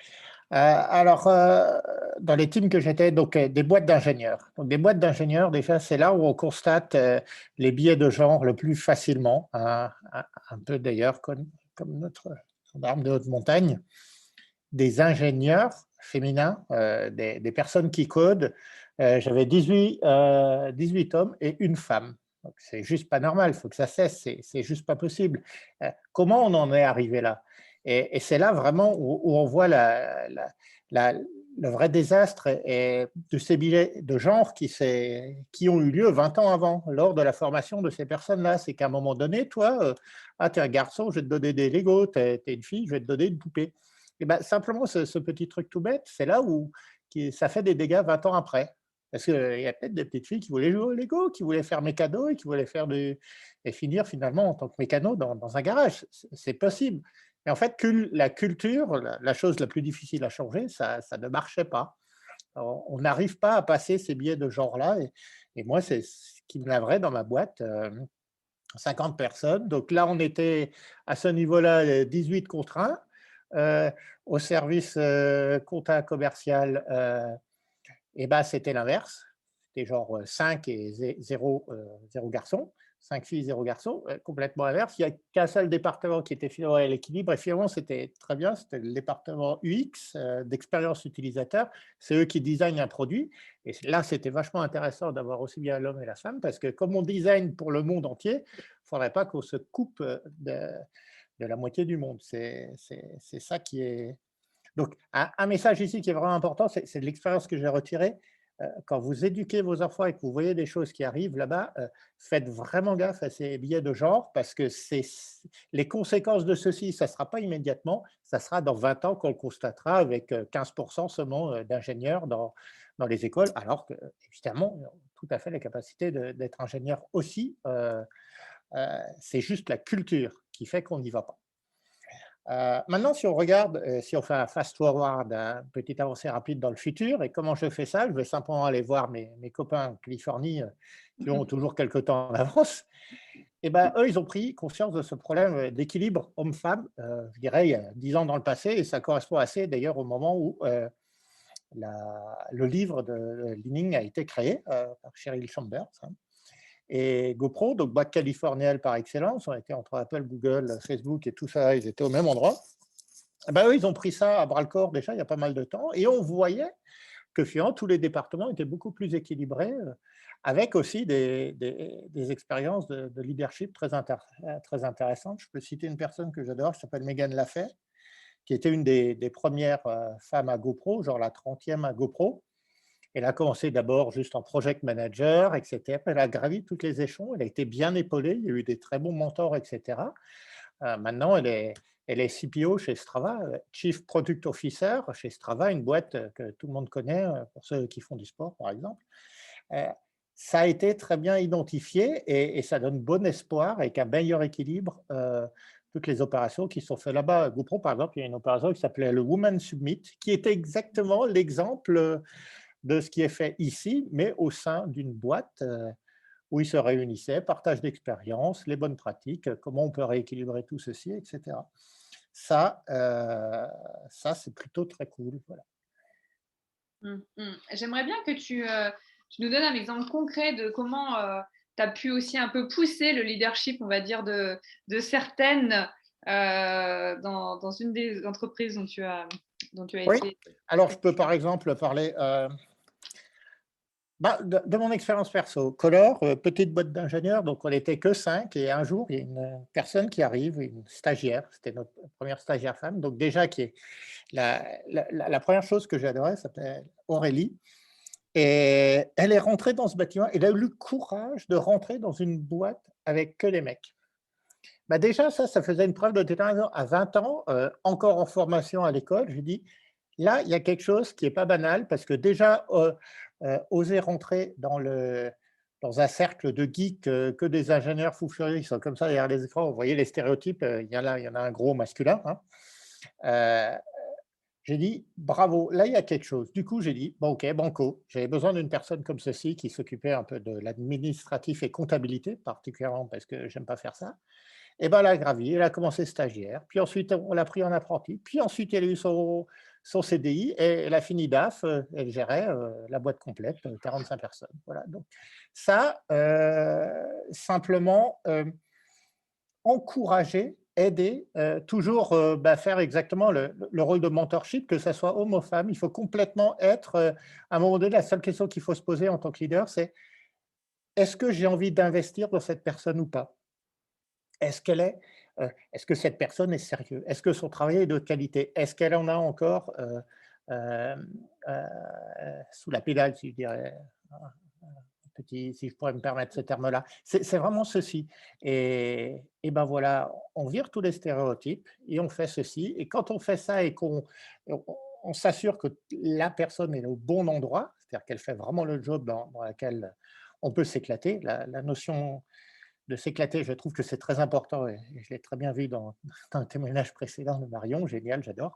Dans les teams que j'étais, donc des boîtes d'ingénieurs. Donc des boîtes d'ingénieurs, déjà, c'est là où on constate les biais de genre le plus facilement, un peu d'ailleurs comme notre arme de haute montagne. Des ingénieurs féminins, des personnes qui codent. J'avais 18 hommes et une femme. C'est juste pas normal, il faut que ça cesse, c'est juste pas possible. Comment on en est arrivé là? Et c'est là vraiment où on voit le vrai désastre est de ces billets de genre qui ont eu lieu 20 ans avant, lors de la formation de ces personnes-là. C'est qu'à un moment donné, toi, tu es un garçon, je vais te donner des Legos, tu es une fille, je vais te donner une poupée. Et ben, simplement, ce petit truc tout bête, c'est là où ça fait des dégâts 20 ans après. Parce qu'il y a peut-être des petites filles qui voulaient jouer au Lego, qui voulaient faire mécano et qui voulaient faire et finir finalement en tant que mécano dans un garage. C'est possible. Et en fait, la culture, la chose la plus difficile à changer, ça ne marchait pas. Alors, on n'arrive pas à passer ces biais de genre-là. Et moi, c'est ce qui me laverait dans ma boîte, 50 personnes. Donc là, on était à ce niveau-là, 18 contre 1. Au service compta commercial, et ben, c'était l'inverse. C'était genre 5 et 0 garçon. 5 filles, 0 garçons, complètement inverse. Il n'y a qu'un seul département qui était finalement à l'équilibre, et finalement, c'était très bien, c'était le département UX, d'expérience utilisateur. C'est eux qui designent un produit. Et là, c'était vachement intéressant d'avoir aussi bien l'homme et la femme, parce que comme on design pour le monde entier, il ne faudrait pas qu'on se coupe de la moitié du monde. C'est ça qui est… Donc, un message ici qui est vraiment important, c'est de l'expérience que j'ai retirée. Quand vous éduquez vos enfants et que vous voyez des choses qui arrivent là-bas, faites vraiment gaffe à ces biais de genre, parce que les conséquences de ceci, ça ne sera pas immédiatement, ça sera dans 20 ans qu'on le constatera avec 15% seulement d'ingénieurs dans les écoles, alors que, évidemment, tout à fait la capacité d'être ingénieur aussi, c'est juste la culture qui fait qu'on n'y va pas. Maintenant, si on regarde, si on fait un fast-forward, une petite avancée rapide dans le futur, et comment je fais ça, je vais simplement aller voir mes copains en Californie qui ont toujours quelques temps en avance. Et ben, eux, ils ont pris conscience de ce problème d'équilibre homme-femme, je dirais, il y a 10 ans dans le passé, et ça correspond assez d'ailleurs au moment où le livre de Leaning a été créé par Sheryl Sandberg. Et GoPro, donc boîte californienne par excellence, on était entre Apple, Google, Facebook et tout ça, ils étaient au même endroit. Et ben, eux, ils ont pris ça à bras-le-corps déjà il y a pas mal de temps, et on voyait que finalement tous les départements étaient beaucoup plus équilibrés, avec aussi des expériences de leadership très intéressantes. Je peux citer une personne que j'adore, qui s'appelle Megan Lafay, qui était une des premières femmes à GoPro, genre la 30e à GoPro. Elle a commencé d'abord juste en project manager, etc. Elle a gravi toutes les échelons, elle a été bien épaulée, il y a eu des très bons mentors, etc. Maintenant, elle est CPO chez Strava, Chief Product Officer chez Strava, une boîte que tout le monde connaît pour ceux qui font du sport, par exemple. Ça a été très bien identifié et ça donne bon espoir avec un meilleur équilibre. Toutes les opérations qui sont faites là-bas. GoPro, par exemple, il y a une opération qui s'appelait le Women Summit, qui était exactement l'exemple de ce qui est fait ici, mais au sein d'une boîte où ils se réunissaient, partage d'expériences, les bonnes pratiques, comment on peut rééquilibrer tout ceci, etc. Ça, c'est plutôt très cool. Voilà. J'aimerais bien que tu nous donnes un exemple concret de comment tu as pu aussi un peu pousser le leadership, on va dire, de certaines dans une des entreprises dont tu as Oui. été… Alors, je peux par exemple parler de mon expérience perso. Color, petite boîte d'ingénieurs, donc on n'était que 5, et un jour, il y a une personne qui arrive, une stagiaire, c'était notre première stagiaire femme, donc déjà qui est la première chose que j'adorais, s'appelle Aurélie, et elle est rentrée dans ce bâtiment, elle a eu le courage de rentrer dans une boîte avec que des mecs. Déjà, ça faisait une preuve de détermination. À 20 ans, encore en formation à l'école, je dis, là, il y a quelque chose qui n'est pas banal, parce que déjà, oser rentrer dans un cercle de geeks que des ingénieurs fous furieux qui sont comme ça derrière les écrans, vous voyez les stéréotypes, il y en a un gros masculin. J'ai dit, bravo, là, il y a quelque chose. Du coup, j'ai dit, bon, ok, banco, j'avais besoin d'une personne comme ceci qui s'occupait un peu de l'administratif et comptabilité, particulièrement parce que j'aime pas faire ça. Et bien, elle a gravi, elle a commencé stagiaire, puis ensuite, on l'a pris en apprenti, puis ensuite, elle a eu son CDI, et elle a fini DAF, elle gérait la boîte complète, 45 personnes. Voilà, donc ça, simplement, encourager, aider, toujours faire exactement le rôle de mentorship, que ce soit homme ou femme. Il faut complètement être, à un moment donné, la seule question qu'il faut se poser en tant que leader, c'est est-ce que j'ai envie d'investir dans cette personne ou pas? Est-ce que cette personne est sérieuse? Est-ce que son travail est de qualité? Est-ce qu'elle en a encore sous la pédale, si je dirais, petit, si je pourrais me permettre ce terme-là. C'est vraiment ceci. Et ben voilà, on vire tous les stéréotypes et on fait ceci. Et quand on fait ça et on s'assure que la personne est au bon endroit, c'est-à-dire qu'elle fait vraiment le job dans lequel on peut s'éclater, la notion de s'éclater, je trouve que c'est très important et je l'ai très bien vu dans un témoignage précédent de Marion, génial, j'adore.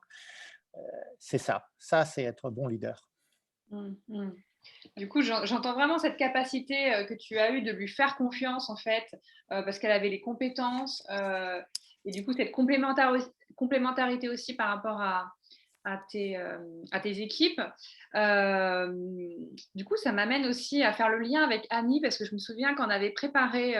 C'est ça, c'est être bon leader. Du coup, j'entends vraiment cette capacité que tu as eue de lui faire confiance, en fait, parce qu'elle avait les compétences, et du coup, cette complémentarité aussi par rapport à tes équipes. Du coup, ça m'amène aussi à faire le lien avec Annie, parce que je me souviens quand on avait préparé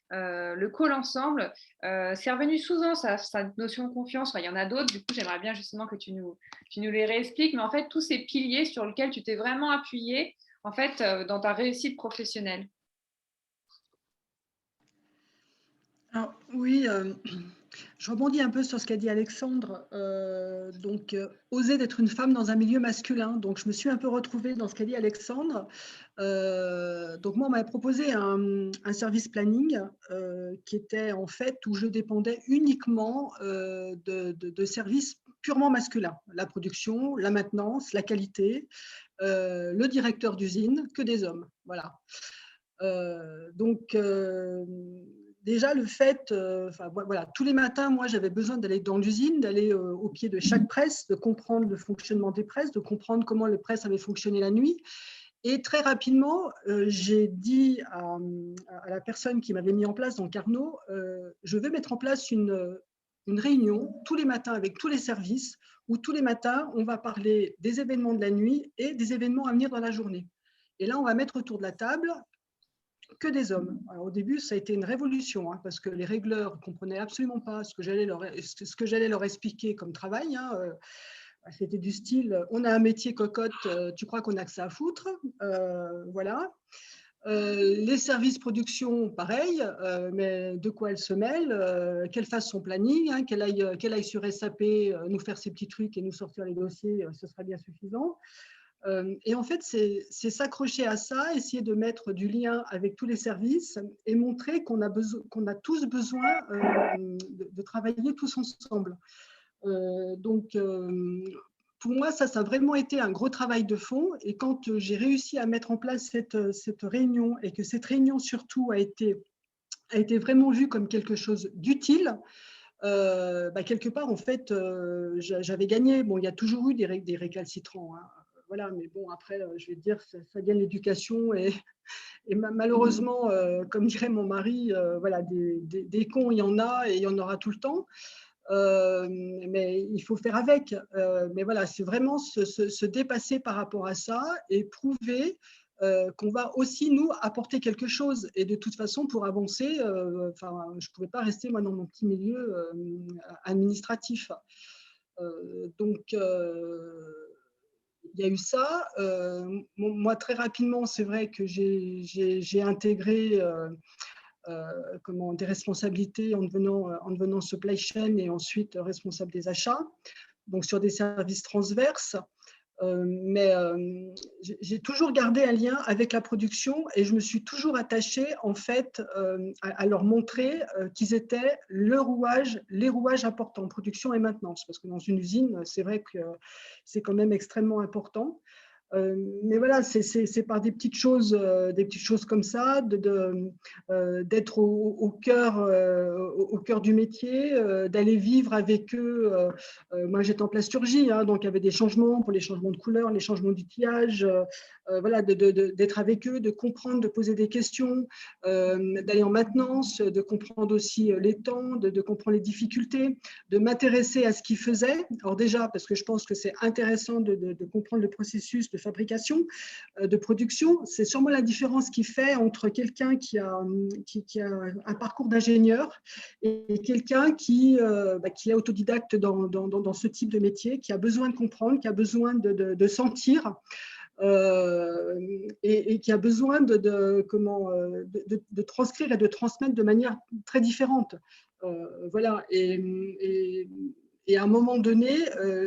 le call ensemble, c'est revenu souvent sa notion de confiance. Enfin, il y en a d'autres, du coup, j'aimerais bien justement que tu nous les réexpliques, mais en fait, tous ces piliers sur lesquels tu t'es vraiment appuyé en fait, dans ta réussite professionnelle. Alors, oui, je rebondis un peu sur ce qu'a dit Alexandre. Oser d'être une femme dans un milieu masculin. Donc, je me suis un peu retrouvée dans ce qu'a dit Alexandre. Donc, moi, on m'avait proposé un service planning qui était en fait où je dépendais uniquement de services purement masculins. La production, la maintenance, la qualité, le directeur d'usine, que des hommes. Voilà. Déjà, le fait, voilà, tous les matins, moi, j'avais besoin d'aller dans l'usine, d'aller au pied de chaque presse, de comprendre le fonctionnement des presses, de comprendre comment les presses avaient fonctionné la nuit. Et très rapidement, j'ai dit à la personne qui m'avait mis en place, donc Arnaud, je vais mettre en place une réunion tous les matins avec tous les services, où tous les matins, on va parler des événements de la nuit et des événements à venir dans la journée. Et là, on va mettre autour de la table que des hommes. Alors, au début, ça a été une révolution, hein, parce que les régleurs ne comprenaient absolument pas ce que j'allais leur expliquer comme travail. C'était du style, on a un métier cocotte, tu crois qu'on a que ça à foutre, voilà. Les services production, pareil, mais de quoi elle se mêle, qu'elle fasse son planning, hein, qu'elle aille sur SAP, nous faire ses petits trucs et nous sortir les dossiers, ce sera bien suffisant. Et en fait, c'est s'accrocher à ça, essayer de mettre du lien avec tous les services et montrer qu'on a tous besoin de travailler tous ensemble. Pour moi, ça a vraiment été un gros travail de fond. Et quand j'ai réussi à mettre en place cette réunion et que cette réunion surtout a été vraiment vue comme quelque chose d'utile, quelque part, en fait, j'avais gagné. Bon, il y a toujours eu des récalcitrants, hein. Voilà, mais bon, après, je vais dire, ça vient de l'éducation et malheureusement, comme dirait mon mari, voilà, des cons, il y en a et il y en aura tout le temps. Mais il faut faire avec. Mais voilà, c'est vraiment se dépasser par rapport à ça et prouver qu'on va aussi, nous, apporter quelque chose. Et de toute façon, pour avancer, je ne pouvais pas rester, moi, dans mon petit milieu administratif. Il y a eu ça. Moi, très rapidement, c'est vrai que j'ai intégré des responsabilités en devenant supply chain et ensuite responsable des achats, donc sur des services transverses. Mais j'ai toujours gardé un lien avec la production et je me suis toujours attachée en fait à leur montrer qu'ils étaient les rouages importants, production et maintenance, parce que dans une usine, c'est vrai que c'est quand même extrêmement important. Mais voilà, c'est par des petites choses comme ça, d'être au cœur du métier, d'aller vivre avec eux. Moi, j'étais en plasturgie, hein, donc il y avait des changements pour les changements de couleur, les changements d'outillage, voilà, d'être avec eux, de comprendre, de poser des questions, d'aller en maintenance, de comprendre aussi les temps, de comprendre les difficultés, de m'intéresser à ce qu'ils faisaient. Alors déjà, parce que je pense que c'est intéressant de comprendre le processus de fabrication, de production. C'est sûrement la différence qui fait entre quelqu'un qui a un parcours d'ingénieur et quelqu'un qui est autodidacte dans ce type de métier, qui a besoin de comprendre, qui a besoin de sentir, et qui a besoin de transcrire et de transmettre de manière très différente. Voilà. Et Et à un moment donné,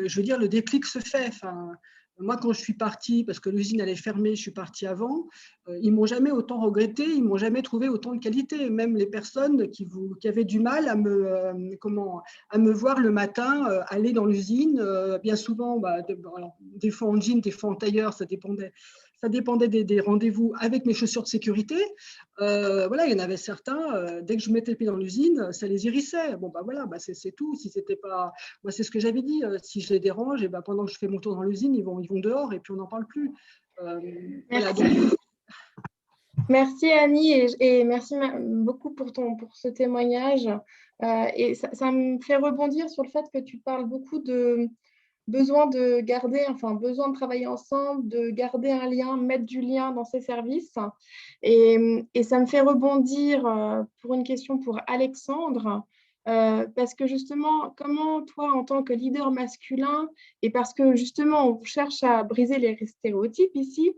je veux dire, le déclic se fait. Enfin, moi, quand je suis partie, parce que l'usine allait fermer, je suis partie avant, ils ne m'ont jamais autant regretté, ils ne m'ont jamais trouvé autant de qualité. Même les personnes qui avaient du mal à me voir le matin aller dans l'usine, bien souvent, alors, des fois en jean, des fois en tailleur, ça dépendait des rendez-vous avec mes chaussures de sécurité. Voilà, il y en avait certains, dès que je mettais le pied dans l'usine, ça les hérissait. Bon, voilà, c'est tout. Si c'était pas, moi, c'est ce que j'avais dit. Si je les dérange, et pendant que je fais mon tour dans l'usine, ils vont dehors et puis on n'en parle plus. Voilà, donc, Merci Annie et merci beaucoup pour ce témoignage. Et ça me fait rebondir sur le fait que tu parles beaucoup de besoin de garder, enfin besoin de travailler ensemble, de garder un lien, mettre du lien dans ces services. Et ça me fait rebondir pour une question pour Alexandre. Parce que justement, comment toi, en tant que leader masculin, et parce que justement, on cherche à briser les stéréotypes ici,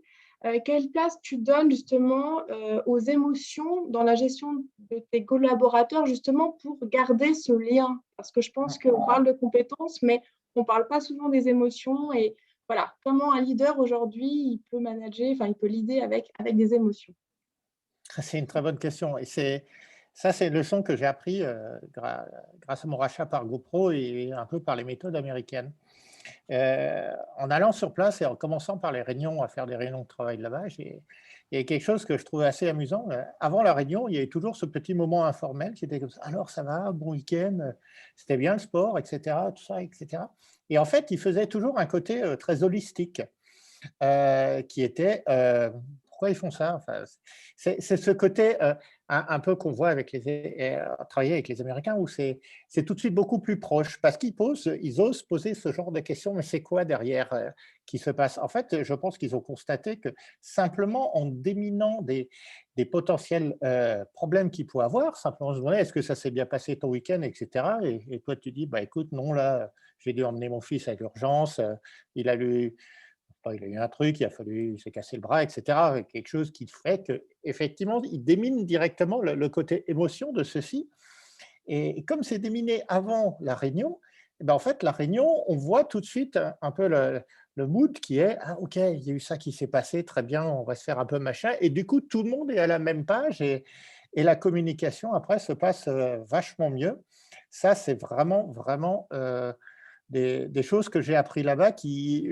quelle place tu donnes justement aux émotions dans la gestion de tes collaborateurs, justement pour garder ce lien? Parce que je pense qu'on parle de compétences, mais on ne parle pas souvent des émotions. Et voilà, comment un leader aujourd'hui, il peut manager, enfin, il peut leader avec des émotions? C'est une très bonne question. Et ça, c'est une leçon que j'ai appris grâce à mon rachat par GoPro et un peu par les méthodes américaines. En allant sur place et en commençant par les réunions, à faire des réunions de travail là-bas, il y a quelque chose que je trouvais assez amusant. Avant la réunion, il y avait toujours ce petit moment informel qui était comme ça. Alors, ça va, bon week-end, c'était bien le sport, etc. Tout ça, etc. Et en fait, il faisait toujours un côté très holistique qui était pourquoi ils font ça? Enfin, c'est ce côté un peu qu'on voit avec travailler avec les Américains où c'est tout de suite beaucoup plus proche parce qu'ils osent poser ce genre de questions, mais c'est quoi derrière qui se passe? En fait, je pense qu'ils ont constaté que simplement en déminant des potentiels problèmes qu'ils pouvaient avoir, simplement se demander est-ce que ça s'est bien passé ton week-end, etc. Et toi, tu dis, bah, écoute, non, là, j'ai dû emmener mon fils à l'urgence, il a eu un truc, il s'est cassé le bras, etc. Quelque chose qui fait qu'effectivement, il démine directement le côté émotion de ceci. Et comme c'est déminé avant la réunion, eh ben en fait, la réunion, on voit tout de suite un peu le mood qui est « Ah, ok, il y a eu ça qui s'est passé, très bien, on va se faire un peu machin. » Et du coup, tout le monde est à la même page et la communication, après, se passe vachement mieux. Ça, c'est vraiment, vraiment des choses que j'ai appris là-bas qui,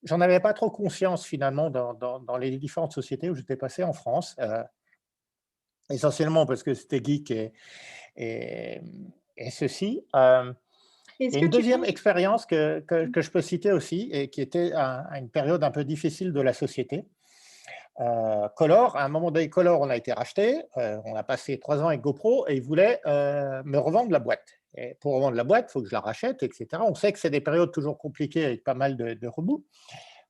j'en avais pas trop conscience finalement dans les différentes sociétés où j'étais passé en France, essentiellement parce que c'était geek et, et ceci. Il y Est-ce a que une tu deuxième penses... expérience que je peux citer aussi et qui était à une période un peu difficile de la société. Color, à un moment donné, Color, on a été racheté, on a passé 3 ans avec GoPro et ils voulaient me revendre la boîte. Et pour revendre la boîte, il faut que je la rachète, etc. On sait que c'est des périodes toujours compliquées avec pas mal de remous.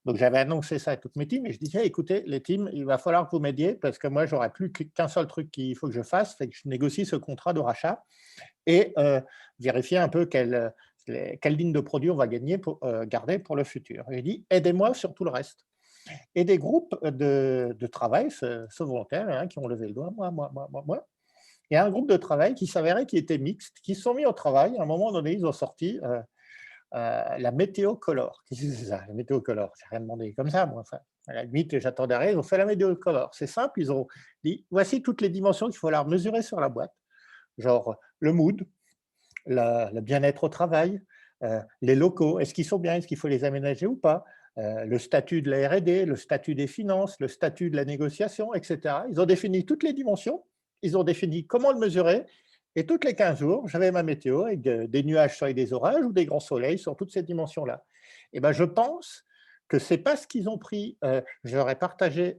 Donc, j'avais annoncé ça à toutes mes teams et je disais, écoutez, les teams, il va falloir que vous m'aidiez parce que moi, j'aurai plus qu'un seul truc qu'il faut que je fasse, c'est que je négocie ce contrat de rachat et vérifier un peu quelle ligne de produit on va garder pour le futur. Et il dit, aidez-moi sur tout le reste. Et des groupes de travail, ce volontaires, hein, qui ont levé le doigt, moi. Il y a un groupe de travail qui s'avérait qui était mixte, qui se sont mis au travail. À un moment donné, ils ont sorti la météo color. Qu'est-ce que c'est ça, la météo color? Je n'ai rien demandé comme ça, moi. Enfin, à la limite, j'attendais rien. Ils ont fait la météo color. C'est simple, ils ont dit voici toutes les dimensions qu'il faut leur mesurer sur la boîte. Genre le mood, le bien-être au travail, les locaux, est-ce qu'ils sont bien, est-ce qu'il faut les aménager ou pas, le statut de la R&D, le statut des finances, le statut de la négociation, etc. Ils ont défini toutes les dimensions, ils ont défini comment le mesurer, et toutes les 15 jours, j'avais ma météo avec des nuages sur des orages ou des grands soleils sur toutes ces dimensions-là. Et ben, je pense que c'est parce qu'ils ont pris, je leur ai partagé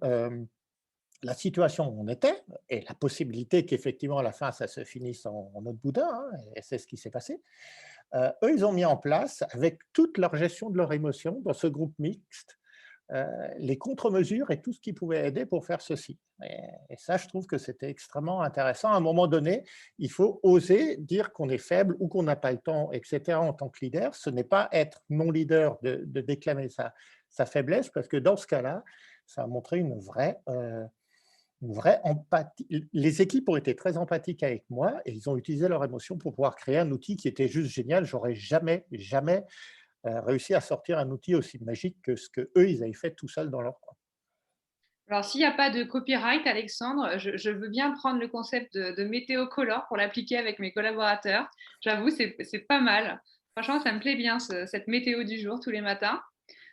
la situation où on était et la possibilité qu'effectivement à la fin ça se finisse en autre boudin, hein, et c'est ce qui s'est passé. Eux, ils ont mis en place, avec toute leur gestion de leurs émotions dans ce groupe mixte, les contre-mesures et tout ce qui pouvait aider pour faire ceci. Et ça, je trouve que c'était extrêmement intéressant. À un moment donné, il faut oser dire qu'on est faible ou qu'on n'a pas le temps, etc. en tant que leader. Ce n'est pas être non-leader de déclamer sa faiblesse, parce que dans ce cas-là, ça a montré une vraie une vraie empathie. Les équipes ont été très empathiques avec moi et ils ont utilisé leurs émotions pour pouvoir créer un outil qui était juste génial. J'aurais jamais réussi à sortir un outil aussi magique que ce qu'eux, ils avaient fait tout seuls dans leur coin. Alors, s'il n'y a pas de copyright, Alexandre, je veux bien prendre le concept de météo color pour l'appliquer avec mes collaborateurs. J'avoue, c'est pas mal. Franchement, ça me plaît bien, cette météo du jour tous les matins.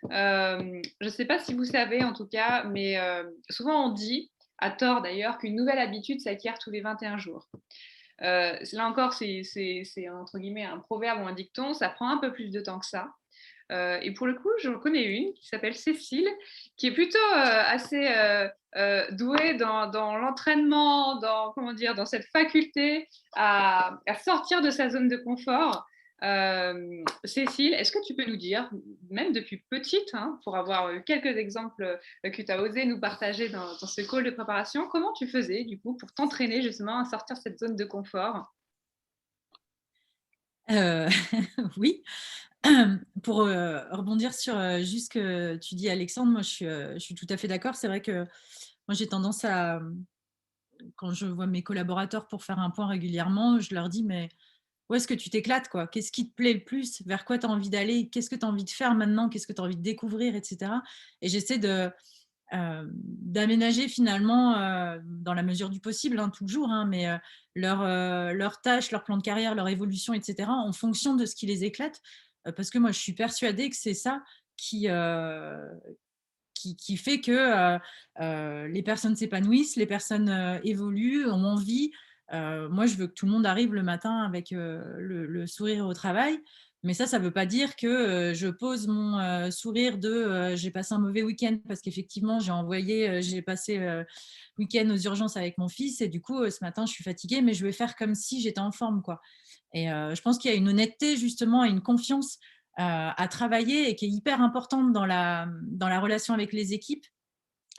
Je ne sais pas si vous savez, en tout cas, mais souvent on dit, à tort d'ailleurs, qu'une nouvelle habitude s'acquiert tous les 21 jours. Là encore, c'est entre guillemets un proverbe ou un dicton, ça prend un peu plus de temps que ça. Et pour le coup, j'en connais une qui s'appelle Cécile, qui est plutôt assez douée dans l'entraînement, dans cette faculté à sortir de sa zone de confort. Cécile, est-ce que tu peux nous dire, même depuis petite, hein, pour avoir quelques exemples que tu as osé nous partager dans ce call de préparation, comment tu faisais du coup pour t'entraîner justement à sortir de cette zone de confort? Oui. Pour rebondir sur juste ce que tu dis, Alexandre, moi je suis tout à fait d'accord. C'est vrai que moi j'ai tendance à, quand je vois mes collaborateurs pour faire un point régulièrement, je leur dis mais où est-ce que tu t'éclates, quoi? Qu'est-ce qui te plaît le plus? Vers quoi tu as envie d'aller? Qu'est-ce que tu as envie de faire maintenant? Qu'est-ce que tu as envie de découvrir, etc. Et j'essaie d'aménager finalement, dans la mesure du possible, hein, toujours, hein, mais leurs tâches, leur plan de carrière, leur évolution, etc., en fonction de ce qui les éclate. Parce que moi, je suis persuadée que c'est ça qui fait que les personnes s'épanouissent, les personnes évoluent, ont envie. Moi, je veux que tout le monde arrive le matin avec le sourire au travail. Mais ça ne veut pas dire que je pose mon sourire de j'ai passé un mauvais week-end parce qu'effectivement, j'ai passé le week-end aux urgences avec mon fils et du coup, ce matin, je suis fatiguée, mais je vais faire comme si j'étais en forme, quoi. Et je pense qu'il y a une honnêteté, justement, et une confiance à travailler et qui est hyper importante dans la relation avec les équipes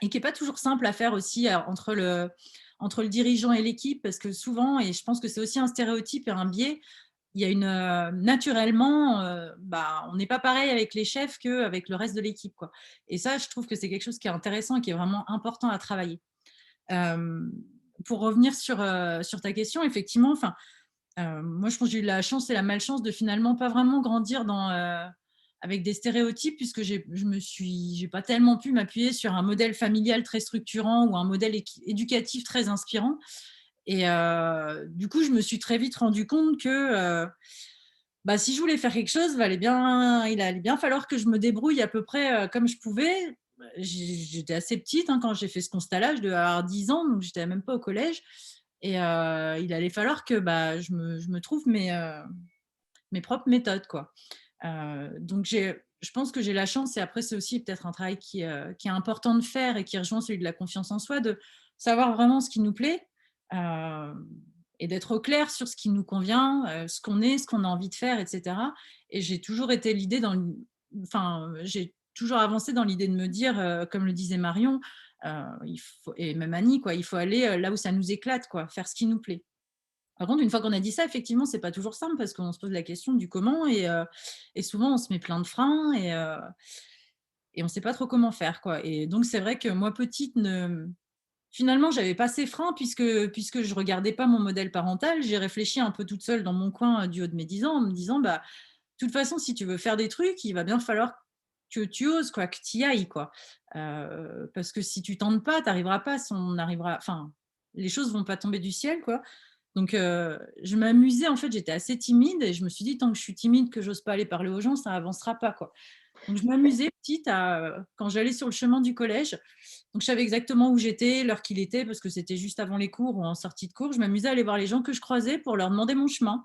et qui n'est pas toujours simple à faire aussi entre le dirigeant et l'équipe parce que souvent, et je pense que c'est aussi un stéréotype et un biais, il y a naturellement, on n'est pas pareil avec les chefs qu'avec le reste de l'équipe, quoi. Et ça, je trouve que c'est quelque chose qui est intéressant et qui est vraiment important à travailler. Pour revenir sur ta question, effectivement, moi, je pense que j'ai eu la chance et la malchance de finalement pas vraiment grandir avec des stéréotypes puisque j'ai pas tellement pu m'appuyer sur un modèle familial très structurant ou un modèle éducatif très inspirant. Et du coup, je me suis très vite rendu compte que si je voulais faire quelque chose, il allait bien falloir que je me débrouille à peu près comme je pouvais. J'étais assez petite quand j'ai fait ce constat-là, je devais avoir 10 ans, donc j'étais même pas au collège. Et il allait falloir que je me trouve mes propres méthodes, quoi. Donc, je pense que j'ai la chance, et après, c'est aussi peut-être un travail qui est important de faire et qui rejoint celui de la confiance en soi, de savoir vraiment ce qui nous plaît et d'être au clair sur ce qui nous convient, ce qu'on est, ce qu'on a envie de faire, etc. Et j'ai toujours été j'ai toujours avancé dans l'idée de me dire, comme le disait Marion, et même Annie, quoi, il faut aller là où ça nous éclate, quoi, faire ce qui nous plaît. Par contre, une fois qu'on a dit ça, effectivement, c'est pas toujours simple parce qu'on se pose la question du comment et souvent on se met plein de freins et on sait pas trop comment faire, quoi. Et donc c'est vrai que moi petite, finalement, j'avais pas ces freins puisque je regardais pas mon modèle parental. J'ai réfléchi un peu toute seule dans mon coin du haut de mes 10 ans en me disant, de toute façon, si tu veux faire des trucs, il va bien falloir que tu oses, quoi, que tu y ailles, quoi. Parce que si tu tentes pas, tu n'arriveras pas. Les choses vont pas tomber du ciel, quoi. Donc, je m'amusais, en fait, j'étais assez timide et je me suis dit, tant que je suis timide, que j'ose pas aller parler aux gens, ça avancera pas, quoi. Donc, je m'amusais petite quand j'allais sur le chemin du collège. Donc, je savais exactement où j'étais, l'heure qu'il était, parce que c'était juste avant les cours ou en sortie de cours. Je m'amusais à aller voir les gens que je croisais pour leur demander mon chemin,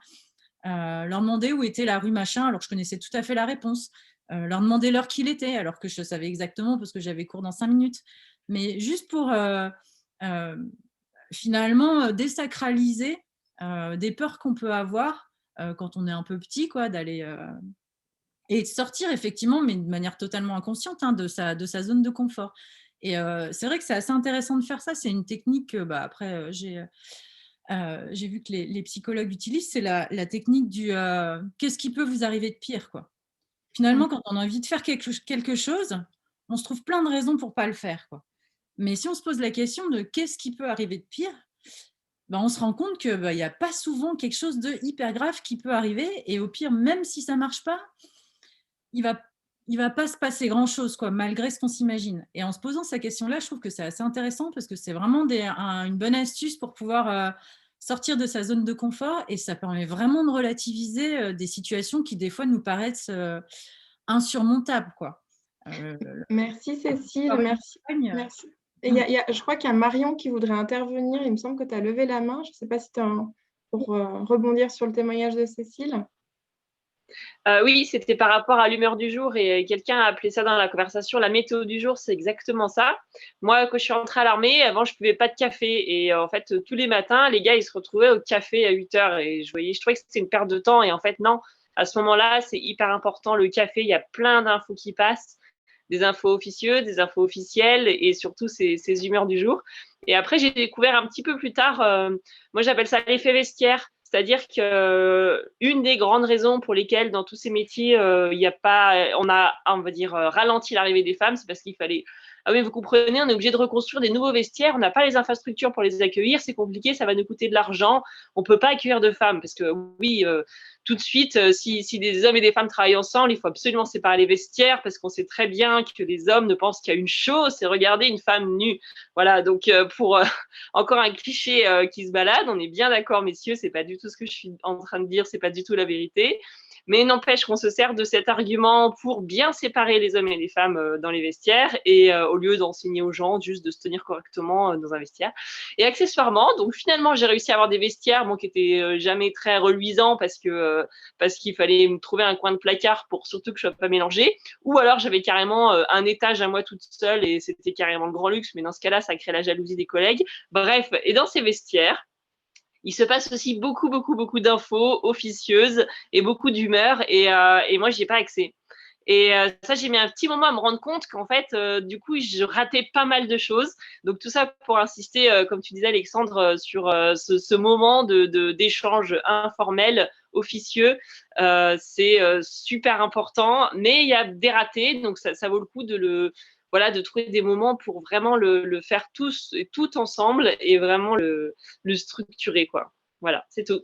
leur demander où était la rue machin, alors que je connaissais tout à fait la réponse, leur demander l'heure qu'il était, alors que je savais exactement parce que j'avais cours dans 5 minutes. Mais juste pour finalement désacraliser des peurs qu'on peut avoir quand on est un peu petit, quoi, d'aller et de sortir effectivement, mais de manière totalement inconsciente, de sa zone de confort. Et c'est vrai que c'est assez intéressant de faire ça. C'est une technique que, après, j'ai vu que les psychologues utilisent, c'est la technique du qu'est-ce qui peut vous arriver de pire, quoi. Finalement, quand on a envie de faire quelque chose, on se trouve plein de raisons pour pas le faire, quoi. Mais si on se pose la question de qu'est-ce qui peut arriver de pire, ben, on se rend compte qu'il n'y a pas souvent quelque chose de hyper grave qui peut arriver. Et au pire, même si ça ne marche pas, il va pas se passer grand-chose, quoi, malgré ce qu'on s'imagine. Et en se posant cette question-là, je trouve que c'est assez intéressant parce que c'est vraiment une bonne astuce pour pouvoir sortir de sa zone de confort et ça permet vraiment de relativiser des situations qui, des fois, nous paraissent insurmontables, quoi. Merci Cécile, merci. Merci. Et je crois qu'il y a Marion qui voudrait intervenir. Il me semble que tu as levé la main. Je ne sais pas si tu as pour rebondir sur le témoignage de Cécile. Oui, c'était par rapport à l'humeur du jour et quelqu'un a appelé ça dans la conversation la météo du jour, c'est exactement ça. Moi, quand je suis rentrée à l'armée, avant, je ne buvais pas de café et en fait, tous les matins, les gars, ils se retrouvaient au café à 8h et je trouvais que c'était une perte de temps et en fait, non, à ce moment-là, c'est hyper important, le café, il y a plein d'infos qui passent, des infos officieuses, des infos officielles et surtout ces humeurs du jour. Et après, j'ai découvert un petit peu plus tard, moi j'appelle ça l'effet vestiaire. C'est-à-dire qu'une des grandes raisons pour lesquelles dans tous ces métiers, on va dire, ralenti l'arrivée des femmes, c'est parce qu'il fallait… Ah oui, vous comprenez, on est obligé de reconstruire des nouveaux vestiaires, on n'a pas les infrastructures pour les accueillir, c'est compliqué, ça va nous coûter de l'argent, on ne peut pas accueillir de femmes parce que oui, tout de suite, si des hommes et des femmes travaillent ensemble, il faut absolument séparer les vestiaires parce qu'on sait très bien que les hommes ne pensent qu'à une chose, c'est regarder une femme nue. Voilà, donc pour encore un cliché qui se balade, on est bien d'accord, messieurs, c'est pas du tout ce que je suis en train de dire, c'est pas du tout la vérité. Mais n'empêche qu'on se sert de cet argument pour bien séparer les hommes et les femmes dans les vestiaires et au lieu d'enseigner aux gens juste de se tenir correctement dans un vestiaire. Et accessoirement, donc finalement, j'ai réussi à avoir des vestiaires qui étaient jamais très reluisants parce qu'il fallait me trouver un coin de placard pour surtout que je ne sois pas mélangée. Ou alors, j'avais carrément un étage à moi toute seule et c'était carrément le grand luxe. Mais dans ce cas-là, ça crée la jalousie des collègues. Bref, et dans ces vestiaires, il se passe aussi beaucoup, beaucoup, beaucoup d'infos officieuses et beaucoup d'humeur. Et moi, je n'y ai pas accès. Et ça, j'ai mis un petit moment à me rendre compte qu'en fait, du coup, je ratais pas mal de choses. Donc, tout ça pour insister, comme tu disais, Alexandre, sur ce moment d'échange informel, officieux. C'est super important, mais il y a des ratés. Donc, ça vaut le coup de trouver des moments pour vraiment le faire tous et tout ensemble et vraiment le structurer, quoi. Voilà, c'est tout.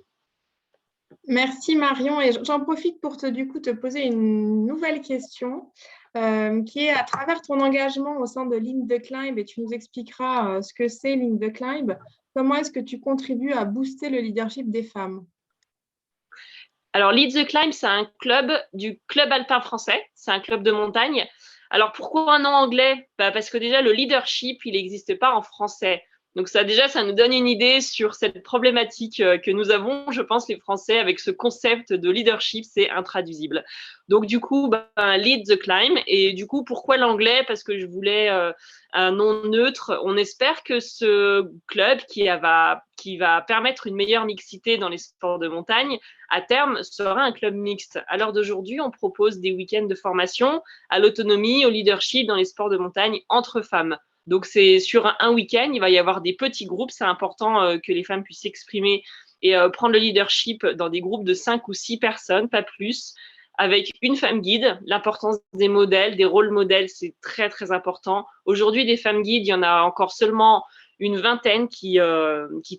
Merci Marion. Et j'en profite pour te poser une nouvelle question qui est à travers ton engagement au sein de Lead the Climb, et tu nous expliqueras ce que c'est Lead the Climb. Comment est-ce que tu contribues à booster le leadership des femmes? Alors, Lead the Climb, c'est un club du Club Alpin Français. C'est un club de montagne. Alors, pourquoi un nom anglais? Parce que déjà, le leadership, il n'existe pas en français. Donc ça nous donne une idée sur cette problématique que nous avons, je pense, les Français, avec ce concept de leadership, c'est intraduisible. Donc du coup, Lead the Climb. Et du coup, pourquoi l'anglais? Parce que je voulais un nom neutre. On espère que ce club qui va permettre une meilleure mixité dans les sports de montagne, à terme, sera un club mixte. À l'heure d'aujourd'hui, on propose des week-ends de formation à l'autonomie, au leadership dans les sports de montagne entre femmes. Donc, c'est sur un week-end, il va y avoir des petits groupes. C'est important que les femmes puissent s'exprimer et prendre le leadership dans des groupes de 5 ou 6 personnes, pas plus, avec une femme guide. L'importance des modèles, des rôles modèles, c'est très, très important. Aujourd'hui, des femmes guides, il y en a encore seulement une vingtaine qui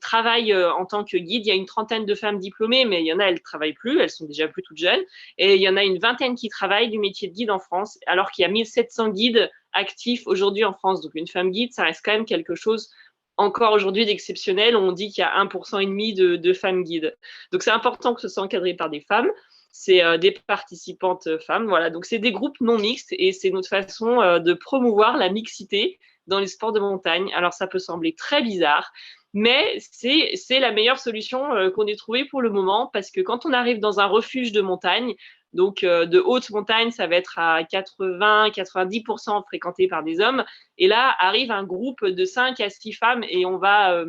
travaillent en tant que guide. Il y a une trentaine de femmes diplômées, mais il y en a, elles ne travaillent plus, elles sont déjà plus toutes jeunes. Et il y en a une vingtaine qui travaillent du métier de guide en France, alors qu'il y a 1700 guides actifs aujourd'hui en France. Donc, une femme guide, ça reste quand même quelque chose encore aujourd'hui d'exceptionnel. On dit qu'il y a 1,5% de femmes guides. Donc, c'est important que ce soit encadré par des femmes. C'est des participantes femmes. Voilà, donc c'est des groupes non mixtes et c'est notre façon de promouvoir la mixité dans les sports de montagne. Alors, ça peut sembler très bizarre, mais c'est la meilleure solution qu'on ait trouvée pour le moment parce que quand on arrive dans un refuge de montagne, donc de haute montagne, ça va être à 80-90% fréquenté par des hommes. Et là, arrive un groupe de 5 à 6 femmes et on va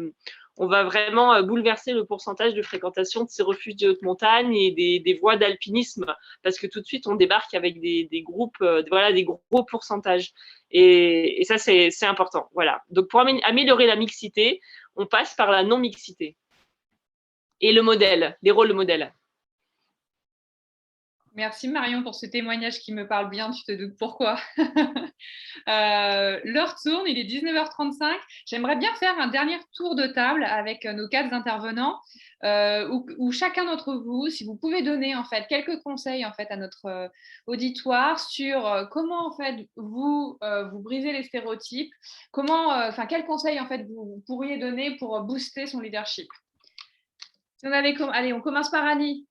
vraiment bouleverser le pourcentage de fréquentation de ces refuges de haute montagne et des voies d'alpinisme parce que tout de suite, on débarque avec des groupes, des gros pourcentages. Et ça, c'est important. Voilà. Donc, pour améliorer la mixité, on passe par la non-mixité. Et le modèle, les rôles de modèle. Merci Marion pour ce témoignage qui me parle bien, tu te doutes pourquoi. L'heure tourne, il est 19h35. J'aimerais bien faire un dernier tour de table avec nos 4 intervenants où chacun d'entre vous, si vous pouvez donner en fait quelques conseils en fait à notre auditoire sur comment en fait vous brisez les stéréotypes, quels conseils en fait vous pourriez donner pour booster son leadership. Si allez, on commence par Annie.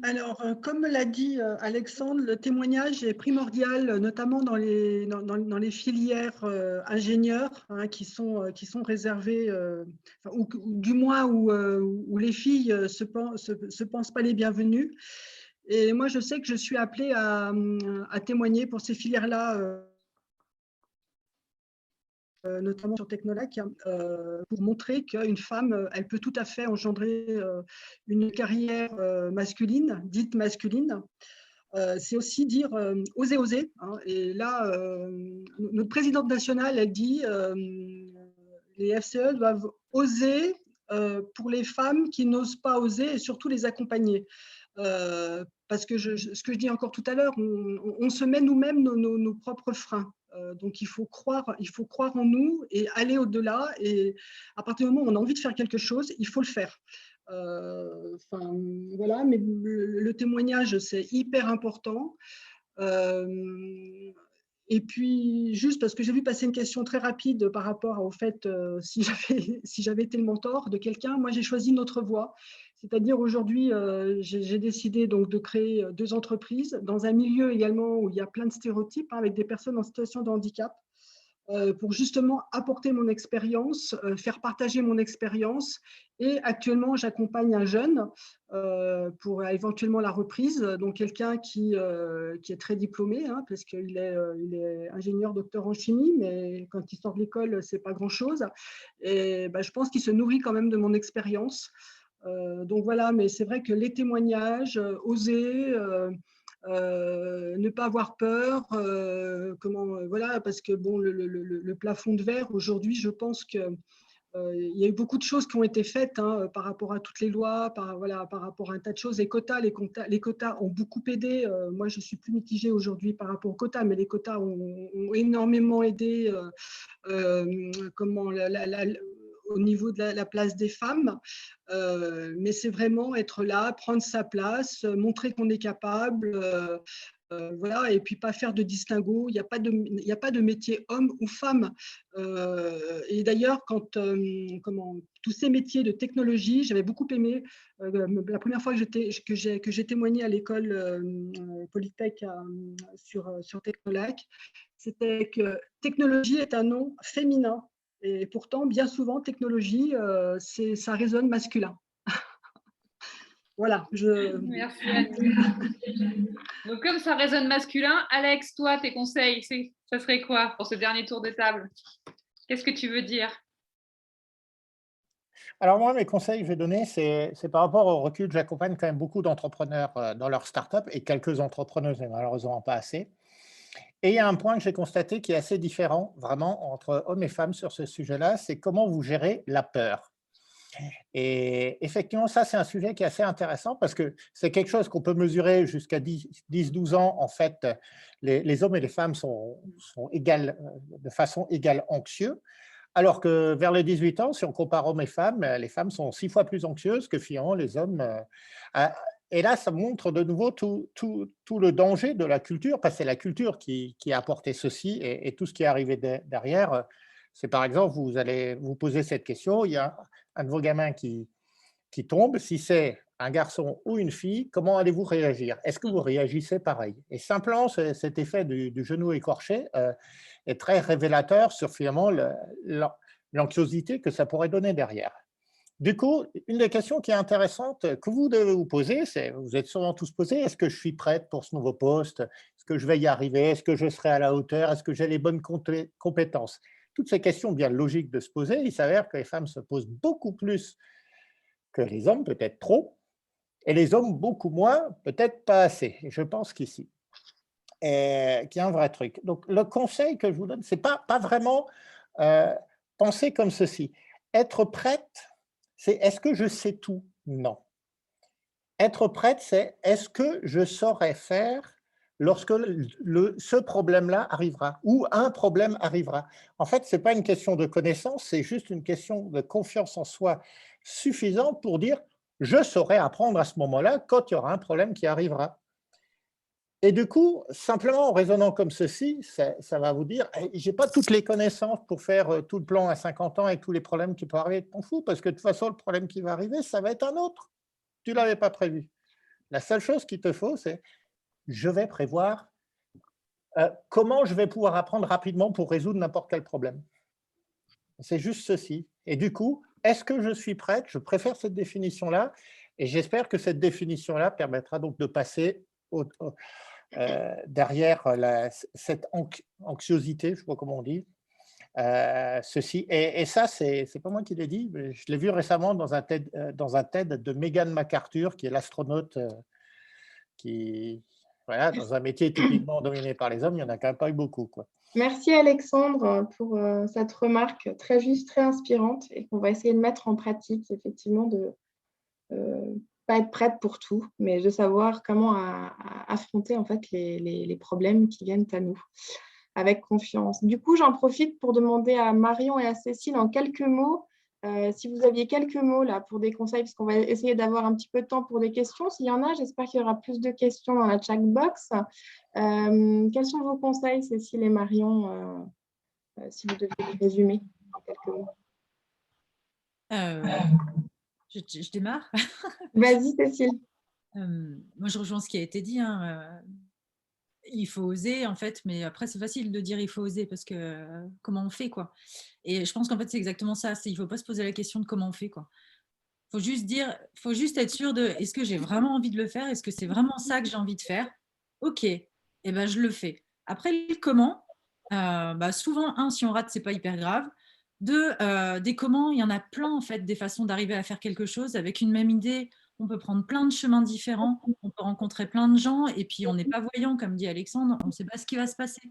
Alors, comme l'a dit Alexandre, le témoignage est primordial, notamment dans les filières ingénieurs hein, qui sont réservées, ou du moins où les filles se pensent pas les bienvenues. Et moi, je sais que je suis appelée à témoigner pour ces filières-là. Notamment sur Technolac, pour montrer qu'une femme, elle peut tout à fait engendrer une carrière masculine, dite masculine. C'est aussi dire oser, oser. Hein. Et là, notre présidente nationale, elle dit les FCE doivent oser pour les femmes qui n'osent pas oser et surtout les accompagner. Parce que ce que je dis encore tout à l'heure, on se met nous-mêmes nos propres freins. Donc, il faut croire en nous et aller au-delà. Et à partir du moment où on a envie de faire quelque chose, il faut le faire. Voilà, mais le témoignage, c'est hyper important. Et puis, juste parce que j'ai vu passer une question très rapide par rapport au fait si j'avais été le mentor de quelqu'un, moi j'ai choisi une autre voie. C'est-à-dire aujourd'hui, j'ai décidé donc de créer 2 entreprises dans un milieu également où il y a plein de stéréotypes hein, avec des personnes en situation de handicap pour justement apporter mon expérience, faire partager mon expérience. Et actuellement, j'accompagne un jeune pour éventuellement la reprise, donc quelqu'un qui est très diplômé, hein, parce qu'il est ingénieur docteur en chimie, mais quand il sort de l'école, c'est pas grand-chose. Et je pense qu'il se nourrit quand même de mon expérience. Donc voilà, mais c'est vrai que les témoignages, oser, ne pas avoir peur, voilà, parce que bon, le plafond de verre aujourd'hui, je pense que il y a eu beaucoup de choses qui ont été faites hein, par rapport à toutes les lois, par rapport à un tas de choses. Les quotas ont beaucoup aidé. Moi, je suis plus mitigée aujourd'hui par rapport aux quotas, mais les quotas ont énormément aidé. Au niveau de la place des femmes, mais c'est vraiment être là, prendre sa place, montrer qu'on est capable, voilà, et puis pas faire de distinguo. Il n'y a pas de métier homme ou femme. Et d'ailleurs, quand tous ces métiers de technologie, j'avais beaucoup aimé. La première fois que j'ai témoigné à l'école Polytech sur Technolac, c'était que technologie est un nom féminin. Et pourtant, bien souvent, technologie, ça résonne masculin. Voilà. Merci Annie. Donc, comme ça résonne masculin, Alex, toi, tes conseils, ça serait quoi pour ce dernier tour de table? Qu'est-ce que tu veux dire? Alors moi, mes conseils que je vais donner, c'est par rapport au recul. J'accompagne quand même beaucoup d'entrepreneurs dans leur start-up et quelques entrepreneuses, mais malheureusement pas assez. Et il y a un point que j'ai constaté qui est assez différent, vraiment, entre hommes et femmes sur ce sujet-là, c'est comment vous gérez la peur. Et effectivement, ça, c'est un sujet qui est assez intéressant parce que c'est quelque chose qu'on peut mesurer jusqu'à 10-12 ans. En fait, les hommes et les femmes sont de façon égale anxieux. Alors que vers les 18 ans, si on compare hommes et femmes, les femmes sont 6 fois plus anxieuses que finalement les hommes. Et là, ça montre de nouveau tout le danger de la culture, parce que c'est la culture qui a apporté ceci et tout ce qui est arrivé derrière. C'est par exemple, vous allez vous poser cette question, il y a un de vos gamins qui tombe, si c'est un garçon ou une fille, comment allez-vous réagir? Est-ce que vous réagissez pareil? Et simplement, cet effet du genou écorché est très révélateur sur finalement l'anxiosité que ça pourrait donner derrière. Du coup, une des questions qui est intéressante que vous devez vous poser, c'est, vous êtes sûrement tous posés, est-ce que je suis prête pour ce nouveau poste? Est-ce que je vais y arriver? Est-ce que je serai à la hauteur? Est-ce que j'ai les bonnes compétences? Toutes ces questions bien logiques de se poser, il s'avère que les femmes se posent beaucoup plus que les hommes, peut-être trop, et les hommes beaucoup moins, peut-être pas assez. Et je pense qu'ici, qu'il y a un vrai truc. Donc, le conseil que je vous donne, c'est pas vraiment penser comme ceci. Être prête, c'est est-ce que je sais tout? Non. Être prête, c'est est-ce que je saurais faire lorsque ce problème-là arrivera ou un problème arrivera. En fait, ce n'est pas une question de connaissance, c'est juste une question de confiance en soi suffisante pour dire je saurai apprendre à ce moment-là quand il y aura un problème qui arrivera. Et du coup, simplement en raisonnant comme ceci, ça va vous dire je n'ai pas toutes les connaissances pour faire tout le plan à 50 ans avec tous les problèmes qui peuvent arriver. T'en fous, parce que de toute façon, le problème qui va arriver, ça va être un autre. Tu ne l'avais pas prévu. La seule chose qu'il te faut, c'est je vais prévoir comment je vais pouvoir apprendre rapidement pour résoudre n'importe quel problème. C'est juste ceci. Et du coup, est-ce que je suis prête? Je préfère cette définition-là et j'espère que cette définition-là permettra donc de passer derrière cette anxiosité, je ne sais pas comment on dit, ceci. Et ça, c'est pas moi qui l'ai dit, mais je l'ai vu récemment dans un TED de Megan McArthur, qui est l'astronaute qui, voilà, dans un métier typiquement dominé par les hommes, il n'y en a quand même pas eu beaucoup, quoi. Merci Alexandre pour cette remarque très juste, très inspirante et qu'on va essayer de mettre en pratique, effectivement, de pas être prête pour tout, mais de savoir comment affronter en fait les problèmes qui viennent à nous avec confiance. Du coup, j'en profite pour demander à Marion et à Cécile en quelques mots, si vous aviez quelques mots là pour des conseils, parce qu'on va essayer d'avoir un petit peu de temps pour des questions. S'il y en a, j'espère qu'il y aura plus de questions dans la chat box. Quels sont vos conseils, Cécile et Marion, si vous deviez les résumer en quelques mots? Je démarre. Vas-y, Cécile. Moi, je rejoins ce qui a été dit. Il faut oser, en fait, mais après, c'est facile de dire il faut oser parce que comment on fait, quoi. Et je pense qu'en fait, c'est exactement ça. Il ne faut pas se poser la question de comment on fait, quoi. Faut juste être sûr de est-ce que j'ai vraiment envie de le faire? Est-ce que c'est vraiment ça que j'ai envie de faire? Ok, et ben, je le fais. Après, le comment, souvent, si on rate, c'est pas hyper grave. Deux, des comment, il y en a plein, en fait, des façons d'arriver à faire quelque chose. Avec une même idée, on peut prendre plein de chemins différents, on peut rencontrer plein de gens, et puis on n'est pas voyant, comme dit Alexandre, on ne sait pas ce qui va se passer.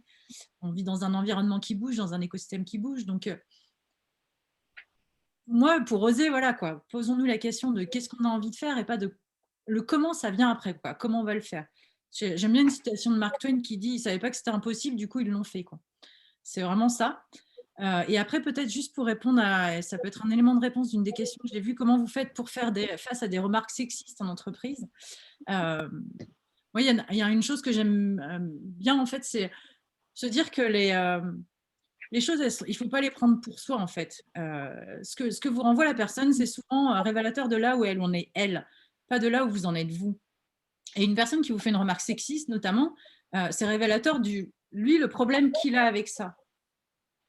On vit dans un environnement qui bouge, dans un écosystème qui bouge, donc moi, pour oser, voilà quoi, posons-nous la question de qu'est-ce qu'on a envie de faire et pas de le comment, ça vient après, quoi, comment on va le faire. J'aime bien une citation de Mark Twain qui dit « ils ne savaient pas que c'était impossible, du coup, ils l'ont fait ». C'est vraiment ça. Et après, peut-être juste pour répondre ça peut être un élément de réponse d'une des questions que j'ai vues, comment vous faites pour faire face à des remarques sexistes en entreprise. Moi, il y a une chose que j'aime bien, en fait, c'est se dire que les choses, il ne faut pas les prendre pour soi, en fait. Ce que vous renvoie la personne, c'est souvent révélateur de là où elle en est, elle, pas de là où vous en êtes, vous. Et une personne qui vous fait une remarque sexiste, notamment, c'est révélateur lui, le problème qu'il a avec ça.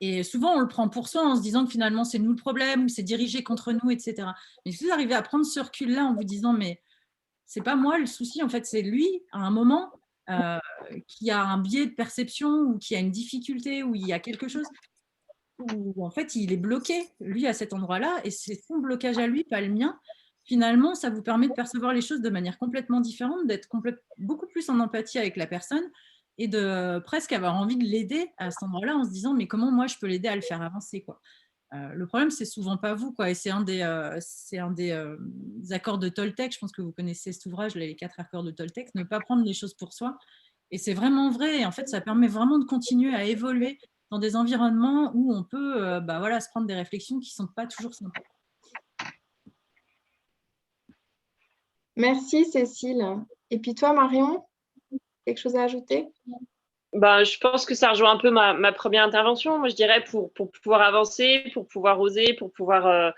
Et souvent, on le prend pour soi en se disant que finalement, c'est nous le problème, c'est dirigé contre nous, etc. Mais si vous arrivez à prendre ce recul-là en vous disant, mais c'est pas moi le souci, en fait, c'est lui, à un moment, qui a un biais de perception ou qui a une difficulté ou il y a quelque chose où, en fait, il est bloqué, lui, à cet endroit-là, et c'est son blocage à lui, pas le mien. Finalement, ça vous permet de percevoir les choses de manière complètement différente, d'être beaucoup plus en empathie avec la personne et de presque avoir envie de l'aider à cet endroit-là en se disant mais comment moi je peux l'aider à le faire avancer, quoi. Le problème, c'est souvent pas vous, quoi. Et c'est un des accords de Toltec. Je pense que vous connaissez cet ouvrage, les 4 accords de Toltec. Ne pas prendre les choses pour soi. Et c'est vraiment vrai. Et en fait, ça permet vraiment de continuer à évoluer dans des environnements où on peut se prendre des réflexions qui ne sont pas toujours simples. Merci Cécile. Et puis toi, Marion, quelque chose à ajouter? Je pense que ça rejoint un peu ma première intervention. Moi, je dirais pour pouvoir avancer, pour pouvoir oser, pour pouvoir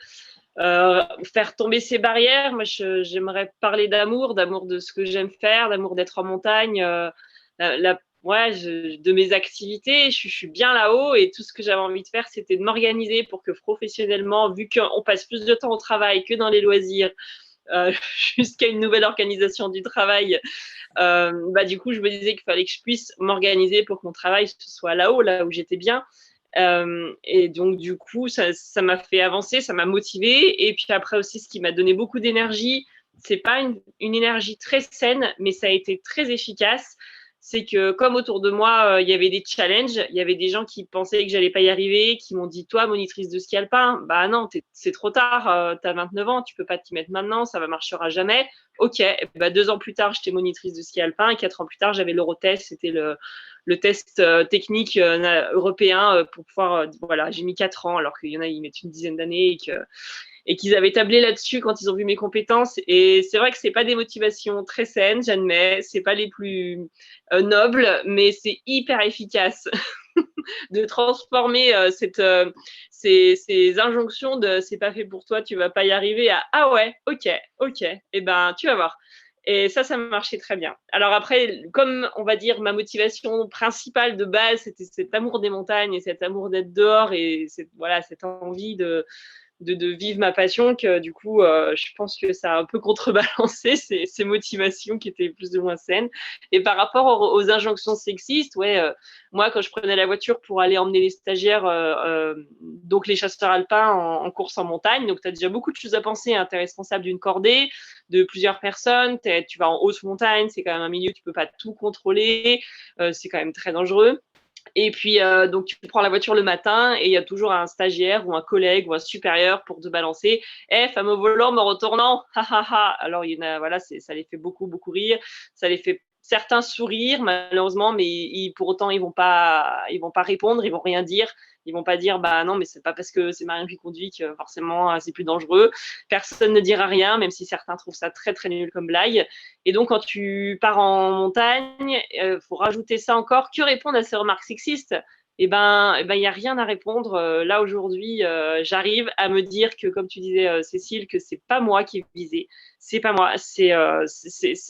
faire tomber ces barrières. Moi, j'aimerais parler d'amour de ce que j'aime faire, d'amour d'être en montagne, de mes activités. Je suis bien là-haut et tout ce que j'avais envie de faire, c'était de m'organiser pour que professionnellement, vu qu'on passe plus de temps au travail que dans les loisirs, jusqu'à une nouvelle organisation du travail, du coup je me disais qu'il fallait que je puisse m'organiser pour que mon travail soit là-haut, là où j'étais bien, et donc du coup ça m'a fait avancer, ça m'a motivée. Et puis après aussi, ce qui m'a donné beaucoup d'énergie, c'est pas une énergie très saine, mais ça a été très efficace, c'est que comme autour de moi, il y avait des challenges, il y avait des gens qui pensaient que j'allais pas y arriver, qui m'ont dit, toi, monitrice de ski alpin, bah non, c'est trop tard, tu as 29 ans, tu peux pas t'y mettre maintenant, ça ne marchera jamais. Ok, et bah 2 ans plus tard, j'étais monitrice de ski alpin et 4 ans plus tard, j'avais l'Eurotest, c'était le test technique européen pour pouvoir, voilà, j'ai mis 4 ans alors qu'il y en a, ils mettent une dizaine d'années et qu'ils avaient tablé là-dessus quand ils ont vu mes compétences. Et c'est vrai que c'est pas des motivations très saines, j'admets, c'est pas les plus nobles, mais c'est hyper efficace de transformer ces injonctions de c'est pas fait pour toi, tu vas pas y arriver à ah ouais, ok, et ben tu vas voir. Et ça marchait très bien. Alors après, comme on va dire ma motivation principale de base, c'était cet amour des montagnes et cet amour d'être dehors et cette envie de vivre ma passion, que du coup, je pense que ça a un peu contrebalancé ces motivations qui étaient plus ou moins saines. Et par rapport aux injonctions sexistes, moi, quand je prenais la voiture pour aller emmener les stagiaires, donc les chasseurs alpins en course en montagne, donc tu as déjà beaucoup de choses à penser, hein. Tu es responsable d'une cordée, de plusieurs personnes, tu vas en haute montagne, c'est quand même un milieu, tu peux pas tout contrôler, c'est quand même très dangereux. Et puis, donc, tu prends la voiture le matin et il y a toujours un stagiaire ou un collègue ou un supérieur pour te balancer. Fameux volant me retournant, ha ha ha. Alors, il y en a, voilà, ça les fait beaucoup, beaucoup rire. Ça les fait certains sourire, malheureusement, mais pour autant, ils vont pas répondre, ils vont rien dire. Ils vont pas dire, bah non, mais c'est pas parce que c'est Marion qui conduit que forcément c'est plus dangereux. Personne ne dira rien, même si certains trouvent ça très, très nul comme blague. Et donc, quand tu pars en montagne, faut rajouter ça encore. Que répondre à ces remarques sexistes? Eh ben, il y a rien à répondre. Là, aujourd'hui, j'arrive à me dire que, comme tu disais, Cécile, que c'est pas moi qui ai visé. C'est pas moi. C'est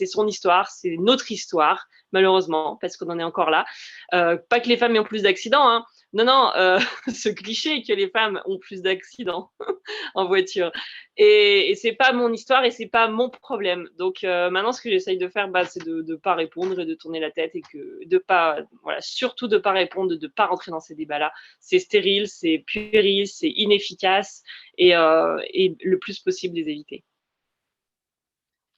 son histoire. C'est notre histoire, malheureusement, parce qu'on en est encore là. Pas que les femmes ont plus d'accidents, hein. Non, ce cliché que les femmes ont plus d'accidents en voiture. Et c'est pas mon histoire et c'est pas mon problème. Donc maintenant, ce que j'essaye de faire, c'est de pas répondre et de tourner la tête et surtout de pas répondre, de pas rentrer dans ces débats-là. C'est stérile, c'est puéril, c'est inefficace et le plus possible les éviter.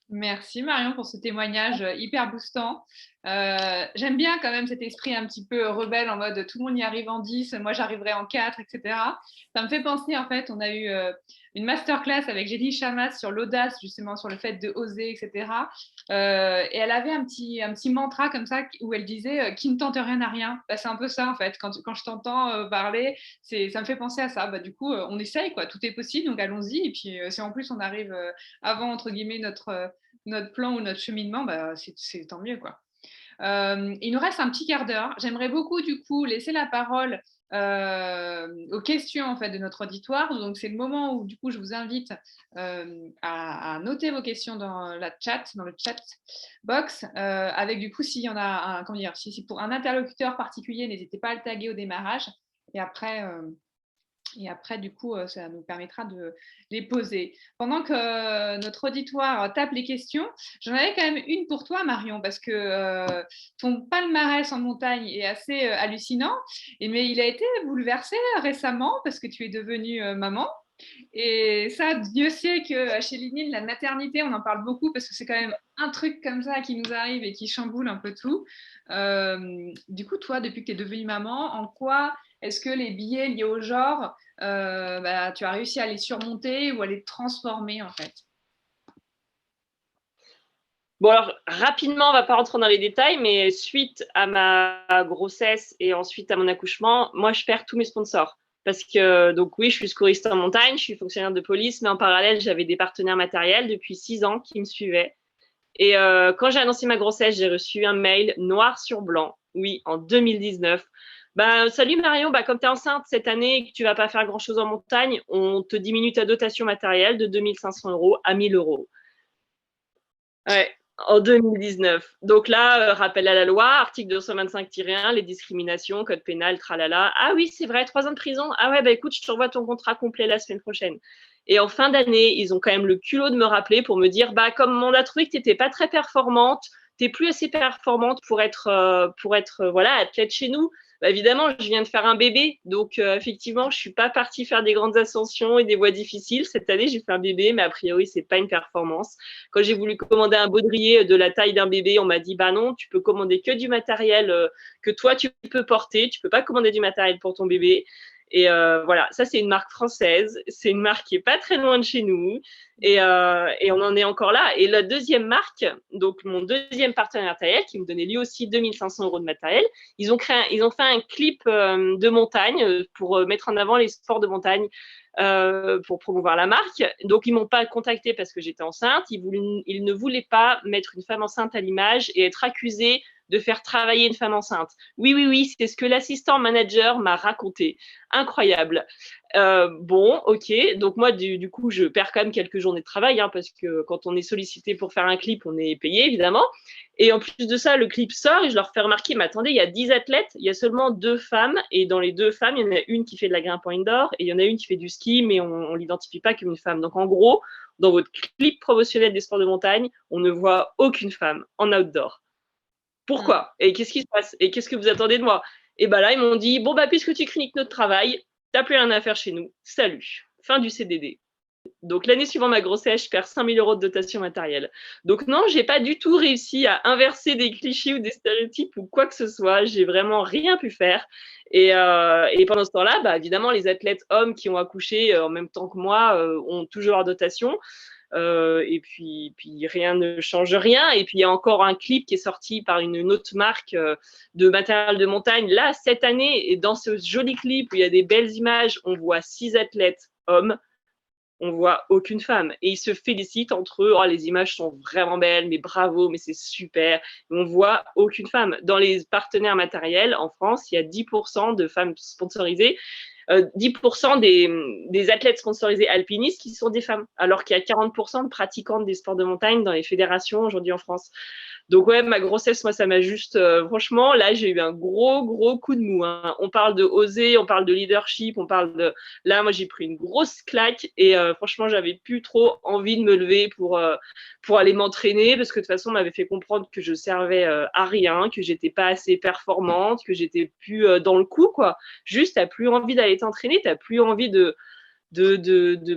Merci Marion pour ce témoignage hyper boostant. J'aime bien quand même cet esprit un petit peu rebelle en mode tout le monde y arrive en 10, moi j'arriverai en 4, etc. Ça me fait penser, en fait, on a eu une masterclass avec Jenny Chamas sur l'audace, justement sur le fait de oser, etc. Et elle avait un petit mantra comme ça où elle disait qui ne tente rien n'a rien. C'est un peu ça, en fait. Quand je t'entends parler, ça me fait penser à ça. Du coup, on essaye, quoi. Tout est possible, donc allons-y. Et puis si en plus on arrive avant, entre guillemets, notre plan ou notre cheminement, c'est tant mieux, quoi. Il nous reste un petit quart d'heure. J'aimerais beaucoup, du coup, laisser la parole aux questions, en fait, de notre auditoire. Donc, c'est le moment où, du coup, je vous invite à noter vos questions dans le chat box. Avec, du coup, s'il y en a si c'est pour un interlocuteur particulier, n'hésitez pas à le taguer au démarrage. Et après, du coup, ça nous permettra de les poser. Pendant que notre auditoire tape les questions, j'en avais quand même une pour toi, Marion, parce que ton palmarès en montagne est assez hallucinant, mais il a été bouleversé récemment parce que tu es devenue maman. Et ça, Dieu sait que chez Linine, la maternité, on en parle beaucoup parce que c'est quand même un truc comme ça qui nous arrive et qui chamboule un peu tout. Du coup, toi, depuis que tu es devenue maman, en quoi est-ce que les biais liés au genre, tu as réussi à les surmonter ou à les transformer, en fait? Bon, alors, rapidement, on ne va pas rentrer dans les détails, mais suite à ma grossesse et ensuite à mon accouchement, moi, je perds tous mes sponsors. Parce que, donc oui, je suis secouriste en montagne, je suis fonctionnaire de police, mais en parallèle, j'avais des partenaires matériels depuis 6 ans qui me suivaient. Et quand j'ai annoncé ma grossesse, j'ai reçu un mail noir sur blanc, oui, en 2019. Salut Marion, comme tu es enceinte cette année et que tu ne vas pas faire grand-chose en montagne, on te diminue ta dotation matérielle de 2 500 € à 1 000 €. Ouais, en 2019. Donc là, rappel à la loi, article 225-1, les discriminations, code pénal, tralala. Ah oui, c'est vrai, 3 ans de prison. Ah ouais, écoute, je t'envoie ton contrat complet la semaine prochaine. Et en fin d'année, ils ont quand même le culot de me rappeler pour me dire, comme on a trouvé que tu n'étais pas très performante, tu n'es plus assez performante pour être athlète chez nous, Bah, évidemment, je viens de faire un bébé, donc effectivement, je suis pas partie faire des grandes ascensions et des voies difficiles. Cette année, j'ai fait un bébé, mais a priori, c'est pas une performance. Quand j'ai voulu commander un baudrier de la taille d'un bébé, on m'a dit, bah non, tu peux commander que du matériel que toi, tu peux porter. Tu peux pas commander du matériel pour ton bébé. Et voilà, ça, c'est une marque française. C'est une marque qui est pas très loin de chez nous. Et on en est encore là. Et la deuxième marque, donc mon deuxième partenaire matériel, qui me donnait lui aussi 2500 € de matériel, ils ont fait un clip de montagne pour mettre en avant les sports de montagne, pour promouvoir la marque. Donc, ils m'ont pas contacté parce que j'étais enceinte. Ils ne voulaient pas mettre une femme enceinte à l'image et être accusés de faire travailler une femme enceinte. Oui, oui, oui, c'est ce que l'assistant manager m'a raconté. Incroyable. Bon, ok. Donc moi, du coup, je perds quand même quelques journées de travail, hein, parce que quand on est sollicité pour faire un clip, on est payé, évidemment. Et en plus de ça, le clip sort et je leur fais remarquer, mais attendez, il y a 10 athlètes, il y a seulement 2 femmes. Et dans les 2 femmes, il y en a une qui fait de la grimpe en indoor et il y en a une qui fait du ski, mais on ne l'identifie pas comme une femme. Donc en gros, dans votre clip promotionnel des sports de montagne, on ne voit aucune femme en outdoor. Pourquoi? Et qu'est-ce qui se passe? Et qu'est-ce que vous attendez de moi? Et bah là, ils m'ont dit, bon, bah, puisque tu critiques notre travail, t'as plus rien à faire chez nous. Salut. Fin du CDD. Donc, l'année suivant ma grossesse, je perds 5 000 € de dotation matérielle. Donc, non, j'ai pas du tout réussi à inverser des clichés ou des stéréotypes ou quoi que ce soit. J'ai vraiment rien pu faire. Et pendant ce temps-là, bah, évidemment, les athlètes hommes qui ont accouché en même temps que moi ont toujours leur dotation. Et puis rien ne change rien. Et puis il y a encore un clip qui est sorti par une autre marque de matériel de montagne là cette année. Et dans ce joli clip où il y a des belles images, on voit 6 athlètes hommes, on voit aucune femme. Et ils se félicitent entre eux. Oh, les images sont vraiment belles, mais bravo, mais c'est super. Et on voit aucune femme. Dans les partenaires matériels en France, il y a 10% de femmes sponsorisées. 10% des athlètes sponsorisés alpinistes qui sont des femmes, alors qu'il y a 40% de pratiquantes des sports de montagne dans les fédérations aujourd'hui en France. Donc ouais, ma grossesse, moi, ça m'a juste... franchement, là, j'ai eu un gros coup de mou. Hein. On parle de oser, on parle de leadership, on parle de... Là, moi, j'ai pris une grosse claque et franchement, j'avais plus trop envie de me lever pour aller m'entraîner parce que de toute façon, on m'avait fait comprendre que je servais à rien, que j'étais pas assez performante, que j'étais plus dans le coup, quoi. Juste, t'as plus envie d'aller t'entraîner, t'as plus envie de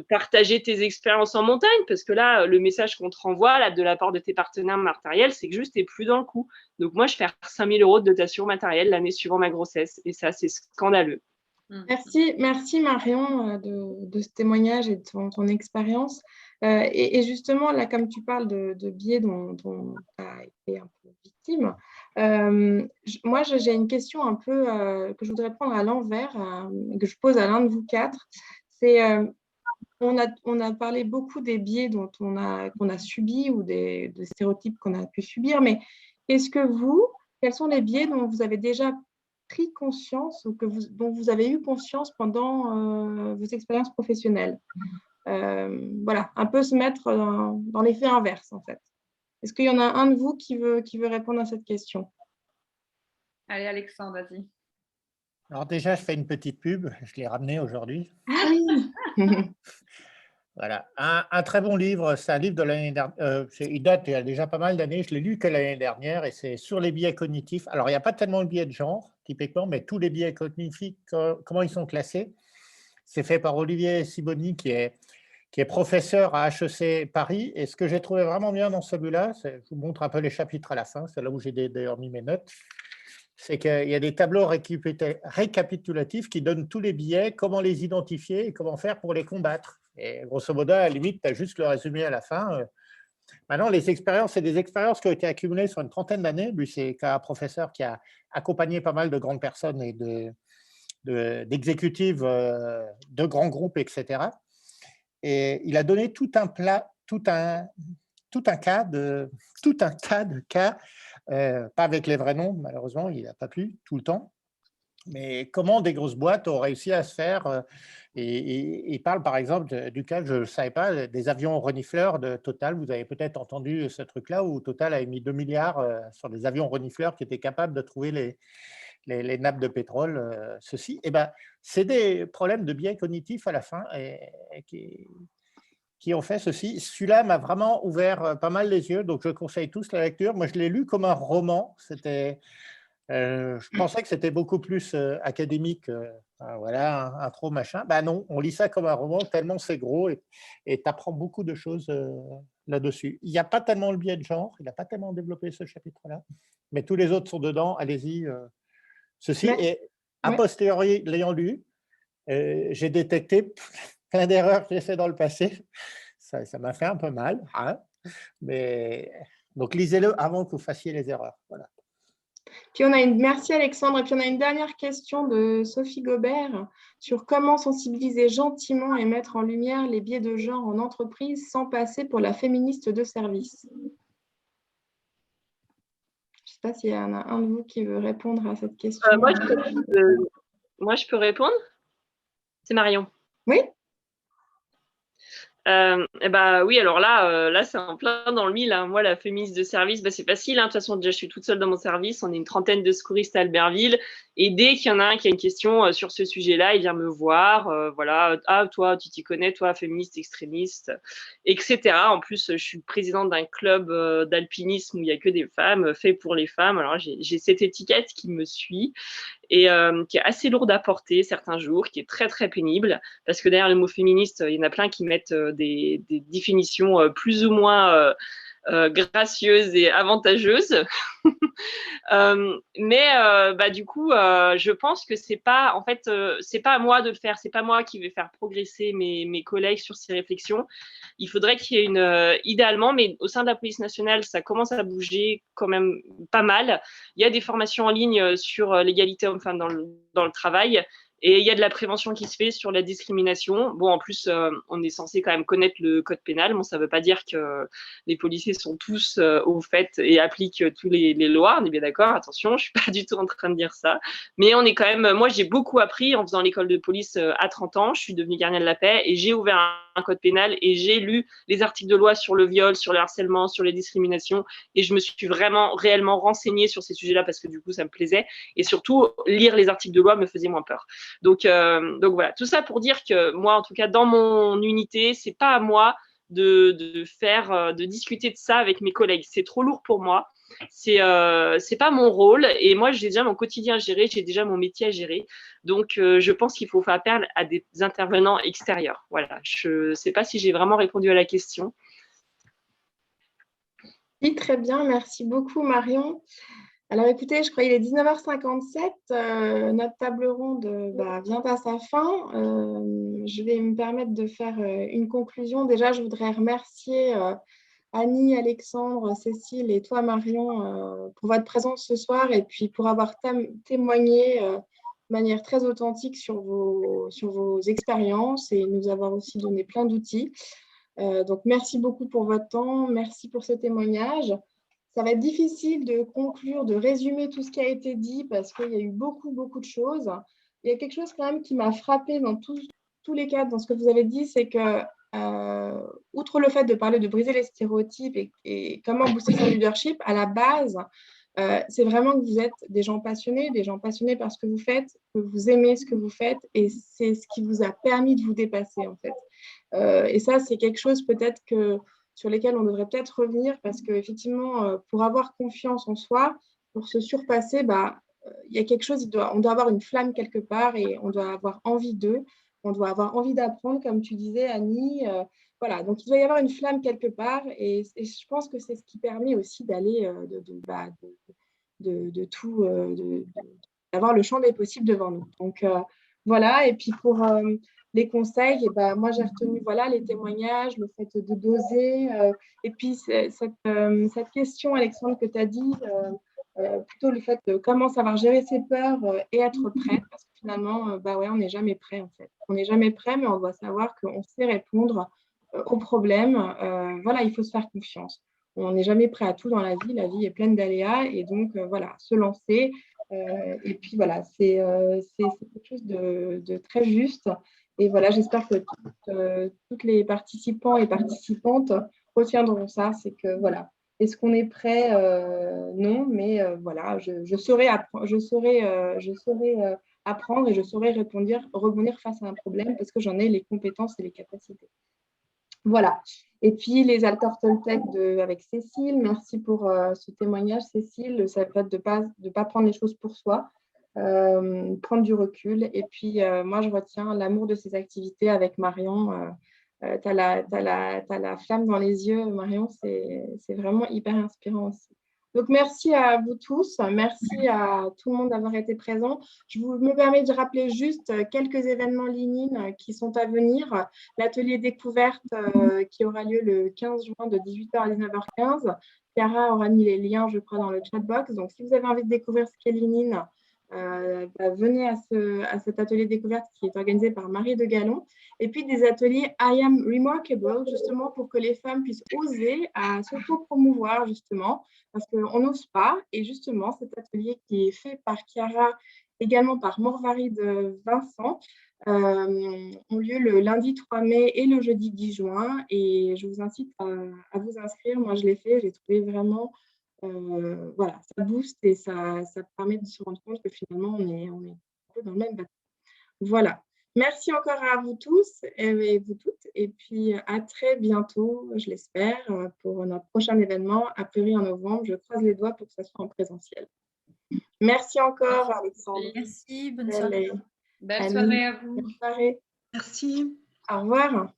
partager tes expériences en montagne, parce que là, le message qu'on te renvoie là, de la part de tes partenaires matériels, c'est que juste, t'es plus dans le coup. Donc moi, je perds 5 000 € de dotation matérielle l'année suivant ma grossesse, et ça, c'est scandaleux. Merci Marion de ce témoignage et de ton expérience. Et justement, là, comme tu parles de biais dont tu as été un peu victime, moi, j'ai une question un peu que je voudrais prendre à l'envers, que je pose à l'un de vous quatre. C'est, on a parlé beaucoup des biais qu'on a subis ou des stéréotypes qu'on a pu subir, mais quels sont les biais dont vous avez déjà pris conscience ou dont vous avez eu conscience pendant vos expériences professionnelles? Voilà, un peu se mettre dans l'effet inverse, en fait. Est-ce qu'il y en a un de vous qui veut répondre à cette question? Allez, Alexandre, vas-y. Alors déjà, je fais une petite pub, je l'ai ramené aujourd'hui. Ah oui. Voilà, un très bon livre, c'est un livre de l'année dernière, il date il y a déjà pas mal d'années, je l'ai lu que l'année dernière, et c'est sur les biais cognitifs. Alors, il n'y a pas tellement le biais de genre, typiquement, mais tous les biais cognitifs, comment ils sont classés. C'est fait par Olivier Sibony, qui est professeur à HEC Paris, et ce que j'ai trouvé vraiment bien dans celui-là, je vous montre un peu les chapitres à la fin, c'est là où j'ai d'ailleurs mis mes notes, c'est qu'il y a des tableaux récapitulatifs qui donnent tous les biais, comment les identifier et comment faire pour les combattre. Et grosso modo, à la limite, tu as juste le résumé à la fin. Maintenant, les expériences, c'est des expériences qui ont été accumulées sur une trentaine d'années. Lui, c'est un professeur qui a accompagné pas mal de grandes personnes et d'exécutives de grands groupes, etc. Et il a donné tout un tas de cas, pas avec les vrais noms, malheureusement, il n'a pas pu tout le temps. Mais comment des grosses boîtes ont réussi à se faire, et il parle par exemple du cas, je ne savais pas, des avions renifleurs de Total. Vous avez peut-être entendu ce truc-là où Total a mis 2 milliards sur des avions renifleurs qui étaient capables de trouver les nappes de pétrole. Ceci, eh ben, c'est des problèmes de biais cognitifs à la fin et qui ont fait ceci. Celui-là m'a vraiment ouvert pas mal les yeux, donc je conseille tous la lecture. Moi, je l'ai lu comme un roman. C'était Je pensais que c'était beaucoup plus académique, voilà, intro, machin. Ben non, on lit ça comme un roman tellement c'est gros et tu apprends beaucoup de choses là-dessus. Il n'y a pas tellement le biais de genre, il n'a pas tellement développé ce chapitre-là, mais tous les autres sont dedans, allez-y. Ceci est, a posteriori, l'ayant lu, j'ai détecté plein d'erreurs que j'ai fait dans le passé. Ça m'a fait un peu mal, hein, mais donc lisez-le avant que vous fassiez les erreurs. Voilà. Puis merci Alexandre. Et puis on a une dernière question de Sophie Gobert sur comment sensibiliser gentiment et mettre en lumière les biais de genre en entreprise sans passer pour la féministe de service. Je ne sais pas s'il y en a un de vous qui veut répondre à cette question. Moi, je peux répondre. C'est Marion. Oui. Oui, alors là c'est en plein dans le mille, hein. Moi, la féministe de service, c'est facile, hein. De toute façon, déjà, je suis toute seule dans mon service. On est une trentaine de secouristes à Albertville. Et dès qu'il y en a un qui a une question sur ce sujet-là, il vient me voir. Voilà, ah, toi, tu t'y connais, toi, féministe, extrémiste, etc. En plus, je suis présidente d'un club d'alpinisme où il n'y a que des femmes, fait pour les femmes. Alors, j'ai cette étiquette qui me suit et qui est assez lourde à porter certains jours, qui est très, très pénible, parce que derrière le mot féministe, il y en a plein qui mettent des définitions plus ou moins gracieuses et avantageuses. Du coup, je pense que c'est pas à moi de le faire, c'est pas moi qui vais faire progresser mes collègues sur ces réflexions. Il faudrait qu'il y ait idéalement, mais au sein de la police nationale, ça commence à bouger quand même pas mal. Il y a des formations en ligne sur l'égalité homme-femme dans le travail. Et il y a de la prévention qui se fait sur la discrimination. Bon, en plus, on est censé quand même connaître le code pénal. Bon, ça ne veut pas dire que les policiers sont tous au fait et appliquent tous les lois. On est bien d'accord, attention, je ne suis pas du tout en train de dire ça. Mais on est quand même... Moi, j'ai beaucoup appris en faisant l'école de police à 30 ans. Je suis devenue gardienne de la paix et j'ai ouvert un code pénal et j'ai lu les articles de loi sur le viol, sur le harcèlement, sur les discriminations. Et je me suis vraiment, réellement renseignée sur ces sujets-là parce que du coup, ça me plaisait. Et surtout, lire les articles de loi me faisait moins peur. Donc voilà, tout ça pour dire que moi, en tout cas, dans mon unité, c'est pas à moi de discuter de ça avec mes collègues. C'est trop lourd pour moi. C'est pas mon rôle. Et moi, j'ai déjà mon quotidien à gérer, j'ai déjà mon métier à gérer. Donc, je pense qu'il faut faire appel à des intervenants extérieurs. Voilà. Je sais pas si j'ai vraiment répondu à la question. Oui, très bien. Merci beaucoup, Marion. Alors écoutez, je crois qu'il est 19h57, notre table ronde vient à sa fin. Je vais me permettre de faire une conclusion. Déjà, je voudrais remercier Annie, Alexandre, Cécile et toi, Marion, pour votre présence ce soir et puis pour avoir témoigné de manière très authentique sur vos expériences et nous avoir aussi donné plein d'outils. Donc, merci beaucoup pour votre temps, merci pour ce témoignage. Ça va être difficile de conclure, de résumer tout ce qui a été dit parce qu'il y a eu beaucoup, beaucoup de choses. Il y a quelque chose quand même qui m'a frappée dans tous les cas, dans ce que vous avez dit, c'est que, outre le fait de parler de briser les stéréotypes et comment booster son leadership, à la base, c'est vraiment que vous êtes des gens passionnés par ce que vous faites, que vous aimez ce que vous faites et c'est ce qui vous a permis de vous dépasser en fait. Et ça, c'est quelque chose peut-être sur lesquels on devrait peut-être revenir parce qu'effectivement, pour avoir confiance en soi, pour se surpasser, il y a quelque chose, on doit avoir une flamme quelque part et on doit avoir envie d'eux, on doit avoir envie d'apprendre, comme tu disais, Annie. Voilà, donc il doit y avoir une flamme quelque part et je pense que c'est ce qui permet aussi d'aller, d'avoir le champ des possibles devant nous. Donc voilà, et puis pour les conseils, moi j'ai retenu les témoignages, le fait de doser, et puis cette question, Alexandre, que tu as dit, plutôt le fait de comment savoir gérer ses peurs et être prête, parce que finalement, on n'est jamais prêt en fait. On n'est jamais prêt, mais on doit savoir qu'on sait répondre aux problèmes. Il faut se faire confiance. On n'est jamais prêt à tout dans la vie est pleine d'aléas, et donc se lancer. Et puis voilà, c'est quelque chose de très juste. Et voilà, j'espère que toutes les participants et participantes retiendront ça, c'est que voilà, est-ce qu'on est prêt? Non, mais je saurai apprendre et je saurai rebondir face à un problème parce que j'en ai les compétences et les capacités. Voilà. Et puis, les Altor Toltec avec Cécile. Merci pour ce témoignage, Cécile. Ça fait de pas prendre les choses pour soi, prendre du recul. Et puis, moi, je retiens l'amour de ces activités avec Marion. Tu as la flamme dans les yeux, Marion. C'est vraiment hyper inspirant aussi. Donc, merci à vous tous. Merci à tout le monde d'avoir été présent. Je me permets de rappeler juste quelques événements LinkedIn qui sont à venir. L'atelier découverte qui aura lieu le 15 juin de 18h à 19h15. Chiara aura mis les liens, je crois, dans le chat box. Donc, si vous avez envie de découvrir ce qu'est LinkedIn, venez à cet atelier découverte qui est organisé par Marie de Gallon. Et puis des ateliers I Am Remarkable, justement pour que les femmes puissent oser à s'auto-promouvoir, justement, parce qu'on n'ose pas. Et justement, cet atelier qui est fait par Chiara, également par Morvari de Vincent, ont lieu le lundi 3 mai et le jeudi 10 juin. Et je vous incite à vous inscrire. Moi, je l'ai fait, j'ai trouvé vraiment... voilà, ça booste et ça permet de se rendre compte que finalement, on est un peu dans le même bateau. Voilà. Merci encore à vous tous et vous toutes. Et puis, à très bientôt, je l'espère, pour notre prochain événement, a priori en novembre. Je croise les doigts pour que ça soit en présentiel. Merci encore, Alexandre. Merci, bonne soirée. Belle soirée à vous. Bonne soirée. Merci. Au revoir.